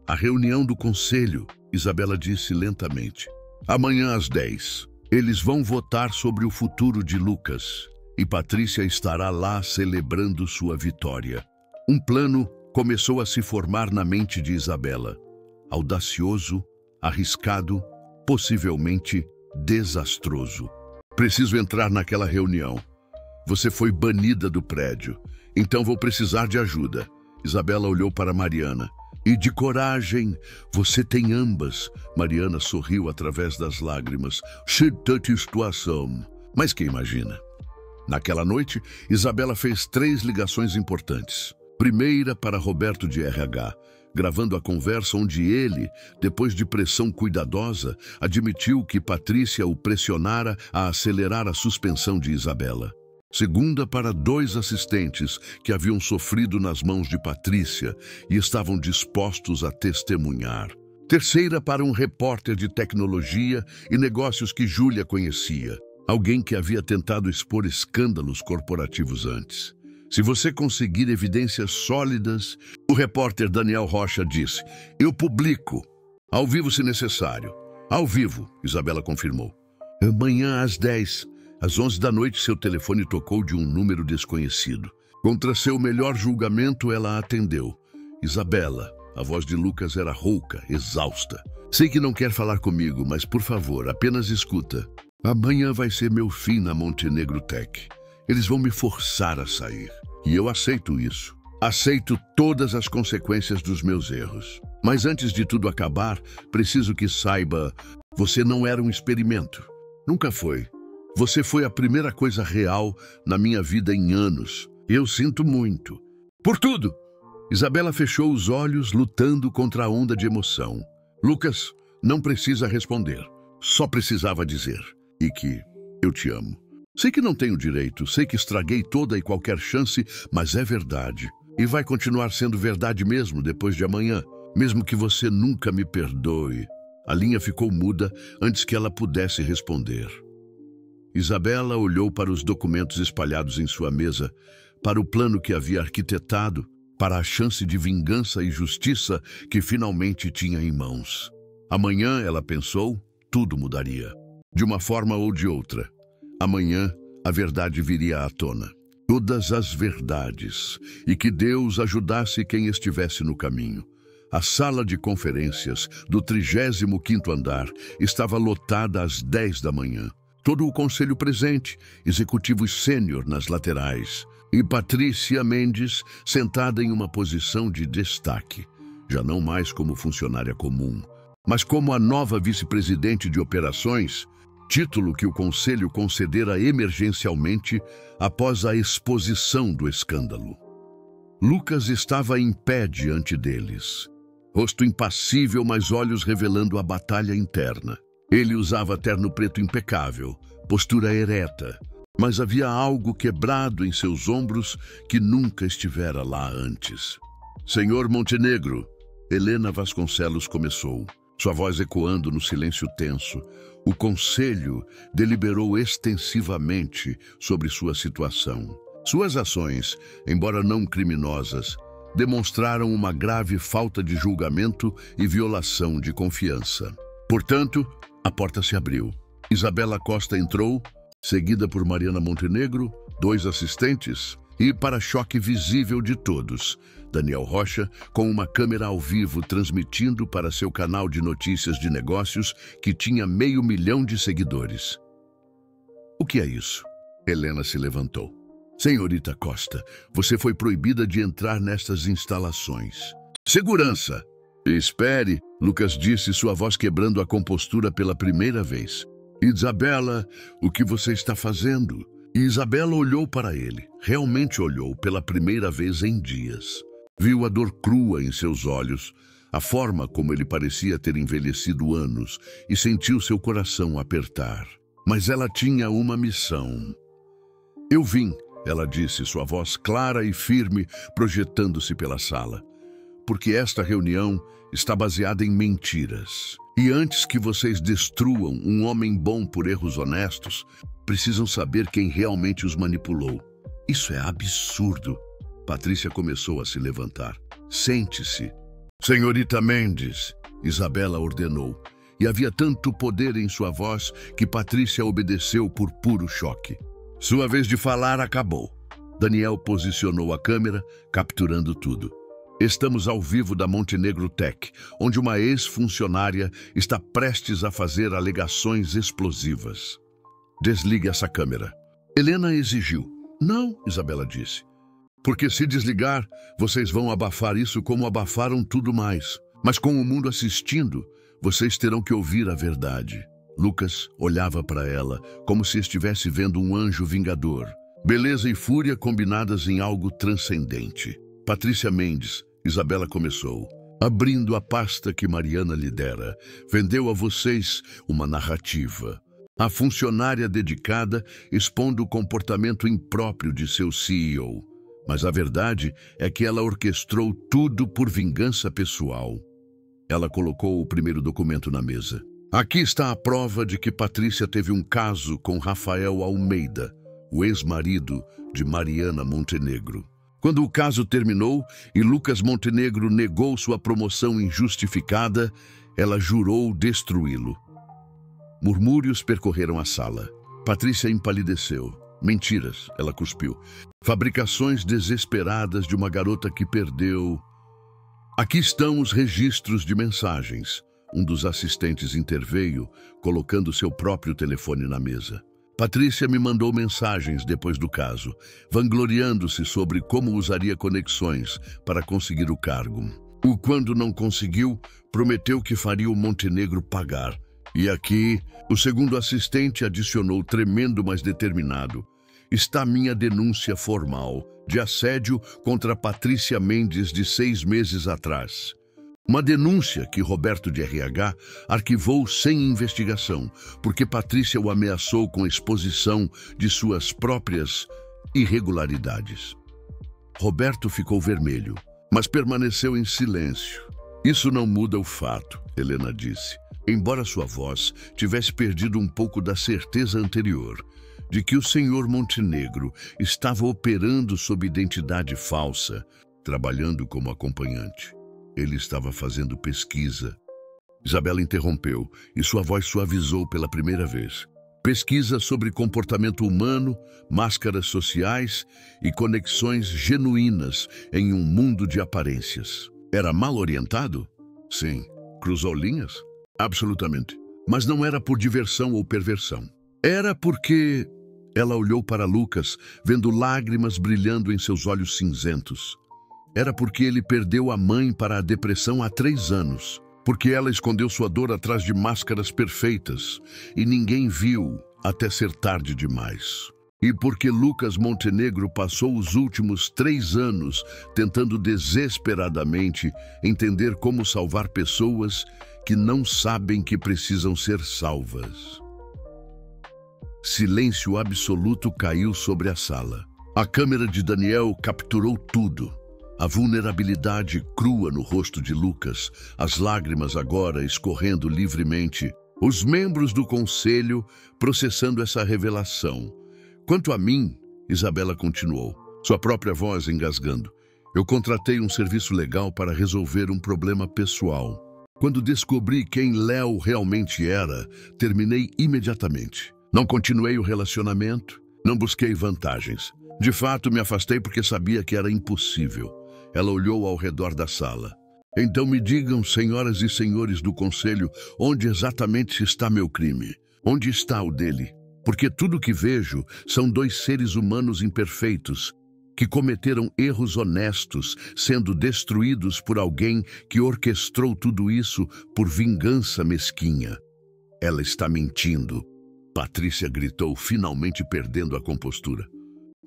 A reunião do conselho, Isabela disse lentamente. Amanhã às 10. Eles vão votar sobre o futuro de Lucas. E Patrícia estará lá celebrando sua vitória. Um plano começou a se formar na mente de Isabela. Audacioso, arriscado, possivelmente desastroso. Preciso entrar naquela reunião. Você foi banida do prédio, então vou precisar de ajuda. Isabela olhou para Mariana. E de coragem, você tem ambas. Mariana sorriu através das lágrimas. Que situação. Mas quem imagina? Naquela noite, Isabela fez 3 ligações importantes. Primeira para Roberto de RH, gravando a conversa onde ele, depois de pressão cuidadosa, admitiu que Patrícia o pressionara a acelerar a suspensão de Isabela. Segunda para 2 assistentes que haviam sofrido nas mãos de Patrícia e estavam dispostos a testemunhar. Terceira para um repórter de tecnologia e negócios que Júlia conhecia. Alguém que havia tentado expor escândalos corporativos antes. Se você conseguir evidências sólidas, o repórter Daniel Rocha disse, eu publico. Ao vivo se necessário. Ao vivo, Isabela confirmou. Amanhã às 10. Às 11 da noite, seu telefone tocou de um número desconhecido. Contra seu melhor julgamento, ela atendeu. Isabela, a voz de Lucas era rouca, exausta. Sei que não quer falar comigo, mas por favor, apenas escuta. Amanhã vai ser meu fim na Montenegro Tech. Eles vão me forçar a sair. E eu aceito isso. Aceito todas as consequências dos meus erros. Mas antes de tudo acabar, preciso que saiba, você não era um experimento. Nunca foi. Você foi a primeira coisa real na minha vida em anos. Eu sinto muito. Por tudo! Isabela fechou os olhos, lutando contra a onda de emoção. Lucas, não precisa responder. Só precisava dizer. E que eu te amo. Sei que não tenho direito, sei que estraguei toda e qualquer chance, mas é verdade. E vai continuar sendo verdade mesmo depois de amanhã, mesmo que você nunca me perdoe. A linha ficou muda antes que ela pudesse responder. Isabela olhou para os documentos espalhados em sua mesa, para o plano que havia arquitetado, para a chance de vingança e justiça que finalmente tinha em mãos. Amanhã, ela pensou, tudo mudaria. De uma forma ou de outra. Amanhã, a verdade viria à tona. Todas as verdades. E que Deus ajudasse quem estivesse no caminho. A sala de conferências do 35º andar estava lotada às 10 da manhã. Todo o conselho presente, executivos sênior nas laterais. E Patrícia Mendes sentada em uma posição de destaque. Já não mais como funcionária comum, mas como a nova vice-presidente de operações, título que o Conselho concedera emergencialmente após a exposição do escândalo. Lucas estava em pé diante deles, rosto impassível, mas olhos revelando a batalha interna. Ele usava terno preto impecável, postura ereta, mas havia algo quebrado em seus ombros que nunca estivera lá antes. Senhor Montenegro, Helena Vasconcelos começou, sua voz ecoando no silêncio tenso. O Conselho deliberou extensivamente sobre sua situação. Suas ações, embora não criminosas, demonstraram uma grave falta de julgamento e violação de confiança. Portanto, a porta se abriu. Isabela Costa entrou, seguida por Mariana Montenegro, 2 assistentes, e, para choque visível de todos, Daniel Rocha, com uma câmera ao vivo transmitindo para seu canal de notícias de negócios que tinha 500 mil de seguidores. O que é isso? Helena se levantou. Senhorita Costa, você foi proibida de entrar nestas instalações. Segurança! Espere, Lucas disse, sua voz quebrando a compostura pela primeira vez. Isabela, o que você está fazendo? E Isabela olhou para ele, realmente olhou pela primeira vez em dias. Viu a dor crua em seus olhos, a forma como ele parecia ter envelhecido anos e sentiu seu coração apertar. Mas ela tinha uma missão. Eu vim, ela disse, sua voz clara e firme, projetando-se pela sala. Porque esta reunião está baseada em mentiras. E antes que vocês destruam um homem bom por erros honestos, precisam saber quem realmente os manipulou. Isso é absurdo. Patrícia começou a se levantar. Sente-se. Senhorita Mendes, Isabela ordenou. E havia tanto poder em sua voz que Patrícia obedeceu por puro choque. Sua vez de falar acabou. Daniel posicionou a câmera, capturando tudo. Estamos ao vivo da Montenegro Tech, onde uma ex-funcionária está prestes a fazer alegações explosivas. Desligue essa câmera. Helena exigiu. Não, Isabela disse. Porque se desligar, vocês vão abafar isso como abafaram tudo mais. Mas com o mundo assistindo, vocês terão que ouvir a verdade. Lucas olhava para ela como se estivesse vendo um anjo vingador. Beleza e fúria combinadas em algo transcendente. Patrícia Mendes, Isabela começou. Abrindo a pasta que Mariana lidera, vendeu a vocês uma narrativa. A funcionária dedicada expondo o comportamento impróprio de seu CEO. Mas a verdade é que ela orquestrou tudo por vingança pessoal. Ela colocou o primeiro documento na mesa. Aqui está a prova de que Patrícia teve um caso com Rafael Almeida, o ex-marido de Mariana Montenegro. Quando o caso terminou e Lucas Montenegro negou sua promoção injustificada, ela jurou destruí-lo. Murmúrios percorreram a sala. Patrícia empalideceu. Mentiras, ela cuspiu. Fabricações desesperadas de uma garota que perdeu... Aqui estão os registros de mensagens. Um dos assistentes interveio, colocando seu próprio telefone na mesa. Patrícia me mandou mensagens depois do caso, vangloriando-se sobre como usaria conexões para conseguir o cargo. Quando não conseguiu, prometeu que faria o Montenegro pagar. E aqui, o segundo assistente adicionou tremendo, mas determinado. Está minha denúncia formal de assédio contra Patrícia Mendes de 6 meses atrás. Uma denúncia que Roberto de RH arquivou sem investigação, porque Patrícia o ameaçou com exposição de suas próprias irregularidades. Roberto ficou vermelho, mas permaneceu em silêncio. Isso não muda o fato, Helena disse, embora sua voz tivesse perdido um pouco da certeza anterior, de que o senhor Montenegro estava operando sob identidade falsa, trabalhando como acompanhante. Ele estava fazendo pesquisa. Isabela interrompeu e sua voz suavizou pela primeira vez. Pesquisa sobre comportamento humano, máscaras sociais e conexões genuínas em um mundo de aparências. Era mal orientado? Sim. Cruzou linhas? Absolutamente. Mas não era por diversão ou perversão. Era porque... Ela olhou para Lucas, vendo lágrimas brilhando em seus olhos cinzentos. Era porque ele perdeu a mãe para a depressão há 3 anos. Porque ela escondeu sua dor atrás de máscaras perfeitas e ninguém viu até ser tarde demais. E porque Lucas Montenegro passou os últimos 3 anos tentando desesperadamente entender como salvar pessoas que não sabem que precisam ser salvas. Silêncio absoluto caiu sobre a sala. A câmera de Daniel capturou tudo. A vulnerabilidade crua no rosto de Lucas, as lágrimas agora escorrendo livremente, os membros do conselho processando essa revelação. Quanto a mim, Isabela continuou, sua própria voz engasgando, eu contratei um serviço legal para resolver um problema pessoal. Quando descobri quem Léo realmente era, terminei imediatamente. Não continuei o relacionamento, não busquei vantagens. De fato, me afastei porque sabia que era impossível. Ela olhou ao redor da sala. Então me digam, senhoras e senhores do conselho, onde exatamente está meu crime? Onde está o dele? Porque tudo que vejo são 2 seres humanos imperfeitos, que cometeram erros honestos, sendo destruídos por alguém que orquestrou tudo isso por vingança mesquinha. Ela está mentindo. Patrícia gritou, finalmente perdendo a compostura.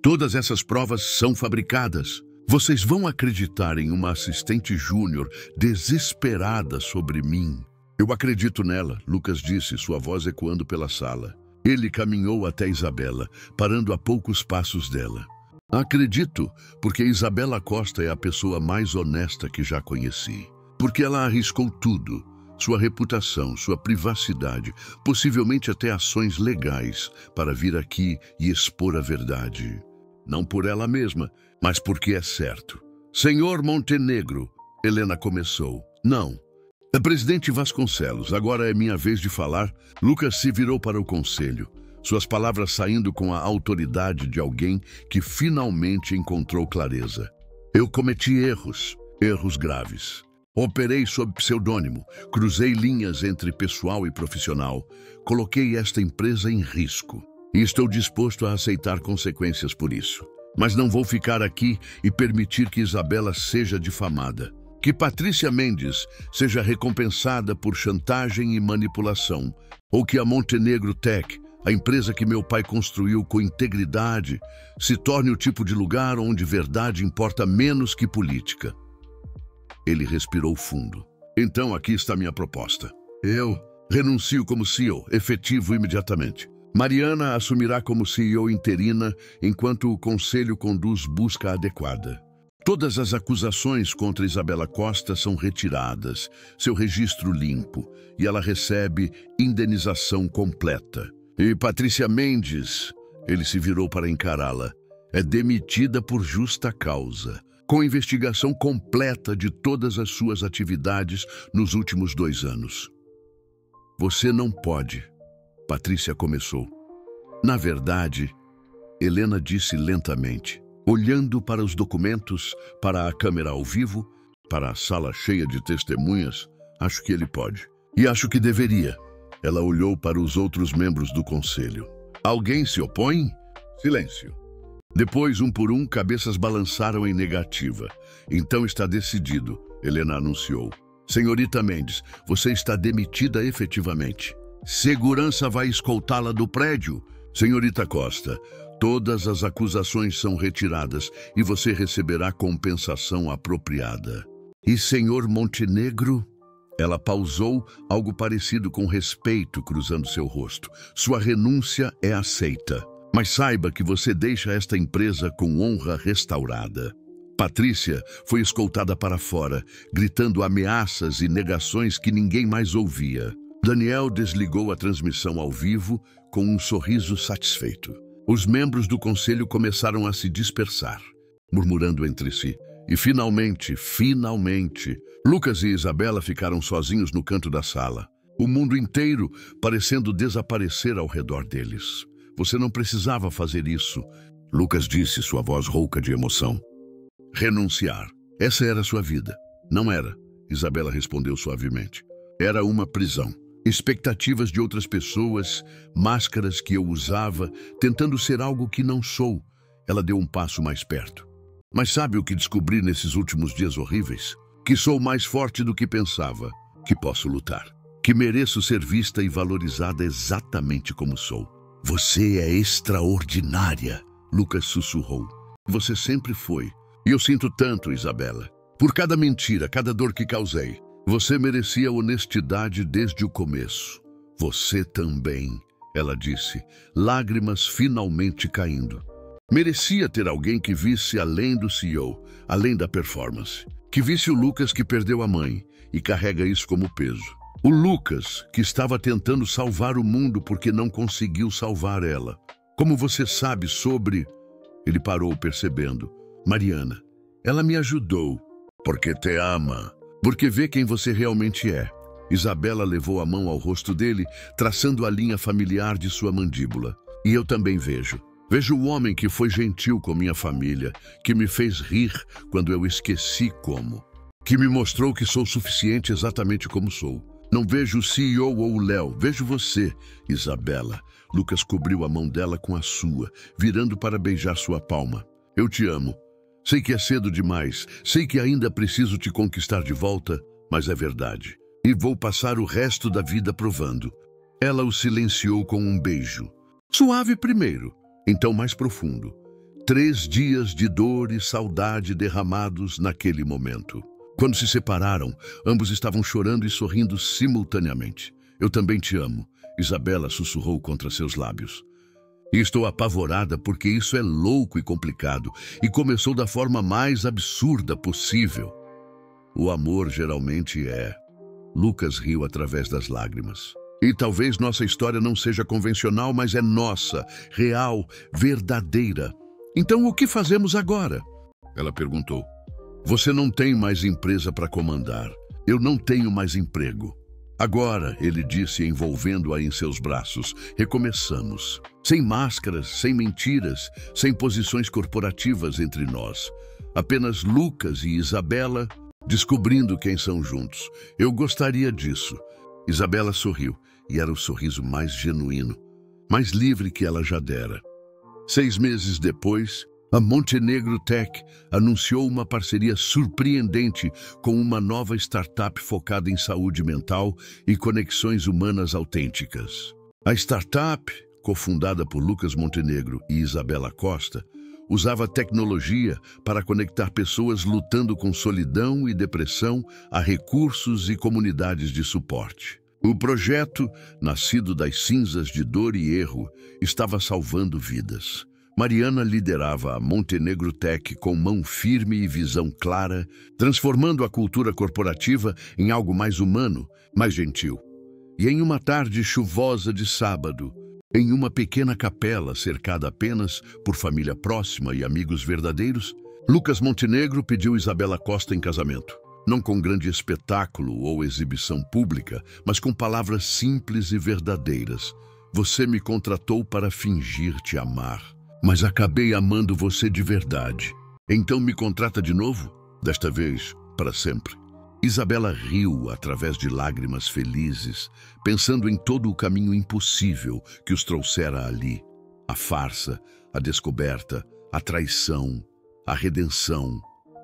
Todas essas provas são fabricadas. Vocês vão acreditar em uma assistente júnior desesperada sobre mim? Eu acredito nela, Lucas disse, sua voz ecoando pela sala. Ele caminhou até Isabela, parando a poucos passos dela. Acredito, porque Isabela Costa é a pessoa mais honesta que já conheci. Porque ela arriscou tudo. Sua reputação, sua privacidade, possivelmente até ações legais, para vir aqui e expor a verdade. Não por ela mesma, mas porque é certo. Senhor Montenegro, Helena começou. Não. Presidente Vasconcelos, agora é minha vez de falar. Lucas se virou para o conselho, suas palavras saindo com a autoridade de alguém que finalmente encontrou clareza. Eu cometi erros graves. Operei sob pseudônimo, cruzei linhas entre pessoal e profissional, coloquei esta empresa em risco. E estou disposto a aceitar consequências por isso. Mas não vou ficar aqui e permitir que Isabela seja difamada. Que Patrícia Mendes seja recompensada por chantagem e manipulação. Ou que a Montenegro Tech, a empresa que meu pai construiu com integridade, se torne o tipo de lugar onde verdade importa menos que política. Ele respirou fundo. Então aqui está minha proposta. Eu renuncio como CEO, efetivo imediatamente. Mariana assumirá como CEO interina enquanto o Conselho conduz busca adequada. Todas as acusações contra Isabela Costa são retiradas, seu registro limpo, e ela recebe indenização completa. E Patrícia Mendes, ele se virou para encará-la, é demitida por justa causa, com investigação completa de todas as suas atividades nos últimos 2 anos. Você não pode. Patrícia começou. Na verdade, Helena disse lentamente, olhando para os documentos, para a câmera ao vivo, para a sala cheia de testemunhas, acho que ele pode. E acho que deveria. Ela olhou para os outros membros do conselho. Alguém se opõe? Silêncio. Depois, um por um, cabeças balançaram em negativa. Então está decidido, Helena anunciou. Senhorita Mendes, você está demitida efetivamente. Segurança vai escoltá-la do prédio. Senhorita Costa, todas as acusações são retiradas e você receberá compensação apropriada. E senhor Montenegro? Ela pausou, algo parecido com respeito cruzando seu rosto. Sua renúncia é aceita. Mas saiba que você deixa esta empresa com honra restaurada. Patrícia foi escoltada para fora, gritando ameaças e negações que ninguém mais ouvia. Daniel desligou a transmissão ao vivo com um sorriso satisfeito. Os membros do conselho começaram a se dispersar, murmurando entre si. E finalmente, Lucas e Isabela ficaram sozinhos no canto da sala. O mundo inteiro parecendo desaparecer ao redor deles. Você não precisava fazer isso, Lucas disse, sua voz rouca de emoção. Renunciar. Essa era sua vida. Não era, Isabela respondeu suavemente. Era uma prisão. Expectativas de outras pessoas, máscaras que eu usava, tentando ser algo que não sou. Ela deu um passo mais perto. Mas sabe o que descobri nesses últimos dias horríveis? Que sou mais forte do que pensava, que posso lutar, que mereço ser vista e valorizada exatamente como sou. Você é extraordinária, Lucas sussurrou. Você sempre foi. E eu sinto tanto, Isabela. Por cada mentira, cada dor que causei. Você merecia honestidade desde o começo. Você também, ela disse, lágrimas finalmente caindo. Merecia ter alguém que visse além do CEO, além da performance. Que visse o Lucas que perdeu a mãe e carrega isso como peso. O Lucas que estava tentando salvar o mundo porque não conseguiu salvar ela. Como você sabe sobre... Ele parou percebendo. Mariana, ela me ajudou. Porque te ama. Porque vê quem você realmente é. Isabela levou a mão ao rosto dele, traçando a linha familiar de sua mandíbula. E eu também vejo. Vejo o homem que foi gentil com minha família, que me fez rir quando eu esqueci como. Que me mostrou que sou suficiente exatamente como sou. Não vejo o CEO ou o Léo, vejo você, Isabela. Lucas cobriu a mão dela com a sua, virando para beijar sua palma. Eu te amo. Sei que é cedo demais, sei que ainda preciso te conquistar de volta, mas é verdade. E vou passar o resto da vida provando. Ela o silenciou com um beijo. Suave primeiro, então mais profundo. 3 dias de dor e saudade derramados naquele momento. Quando se separaram, ambos estavam chorando e sorrindo simultaneamente. Eu também te amo, Isabela sussurrou contra seus lábios. E estou apavorada porque isso é louco e complicado e começou da forma mais absurda possível. O amor geralmente é. Lucas riu através das lágrimas. E talvez nossa história não seja convencional, mas é nossa, real, verdadeira. Então o que fazemos agora? Ela perguntou. Você não tem mais empresa para comandar. Eu não tenho mais emprego. Agora, ele disse, envolvendo-a em seus braços, recomeçamos. Sem máscaras, sem mentiras, sem posições corporativas entre nós. Apenas Lucas e Isabela descobrindo quem são juntos. Eu gostaria disso. Isabela sorriu, e era o sorriso mais genuíno, mais livre que ela já dera. 6 meses depois, A Montenegro Tech anunciou uma parceria surpreendente com uma nova startup focada em saúde mental e conexões humanas autênticas. A startup, cofundada por Lucas Montenegro e Isabela Costa, usava tecnologia para conectar pessoas lutando com solidão e depressão a recursos e comunidades de suporte. O projeto, nascido das cinzas de dor e erro, estava salvando vidas. Mariana liderava a Montenegro Tech com mão firme e visão clara, transformando a cultura corporativa em algo mais humano, mais gentil. E em uma tarde chuvosa de sábado, em uma pequena capela cercada apenas por família próxima e amigos verdadeiros, Lucas Montenegro pediu Isabela Costa em casamento. Não com grande espetáculo ou exibição pública, mas com palavras simples e verdadeiras. Você me contratou para fingir te amar, mas acabei amando você de verdade. Então me contrata de novo? Desta vez, para sempre. Isabela riu através de lágrimas felizes, pensando em todo o caminho impossível que os trouxera ali. A farsa, a descoberta, a traição, a redenção.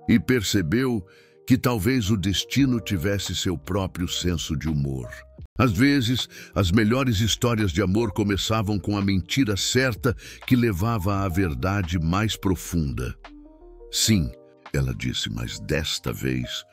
E percebeu que talvez o destino tivesse seu próprio senso de humor. Às vezes, as melhores histórias de amor começavam com a mentira certa que levava à verdade mais profunda. Sim, ela disse, mas desta vez...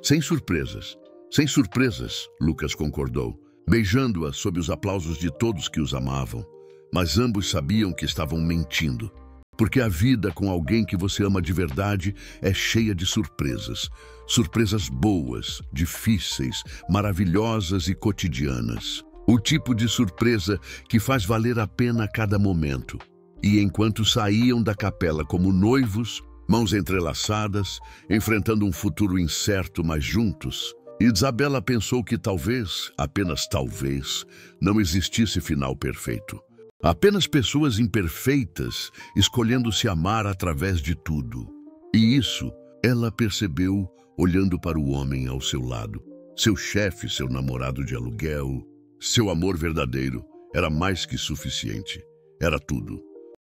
Sem surpresas. Sem surpresas, Lucas concordou, beijando-a sob os aplausos de todos que os amavam. Mas ambos sabiam que estavam mentindo. Porque a vida com alguém que você ama de verdade é cheia de surpresas. Surpresas boas, difíceis, maravilhosas e cotidianas. O tipo de surpresa que faz valer a pena cada momento. E enquanto saíam da capela como noivos, mãos entrelaçadas, enfrentando um futuro incerto, mas juntos, Isabela pensou que talvez, apenas talvez, não existisse final perfeito. Apenas pessoas imperfeitas escolhendo se amar através de tudo. E isso ela percebeu olhando para o homem ao seu lado. Seu chefe, seu namorado de aluguel, seu amor verdadeiro era mais que suficiente. Era tudo.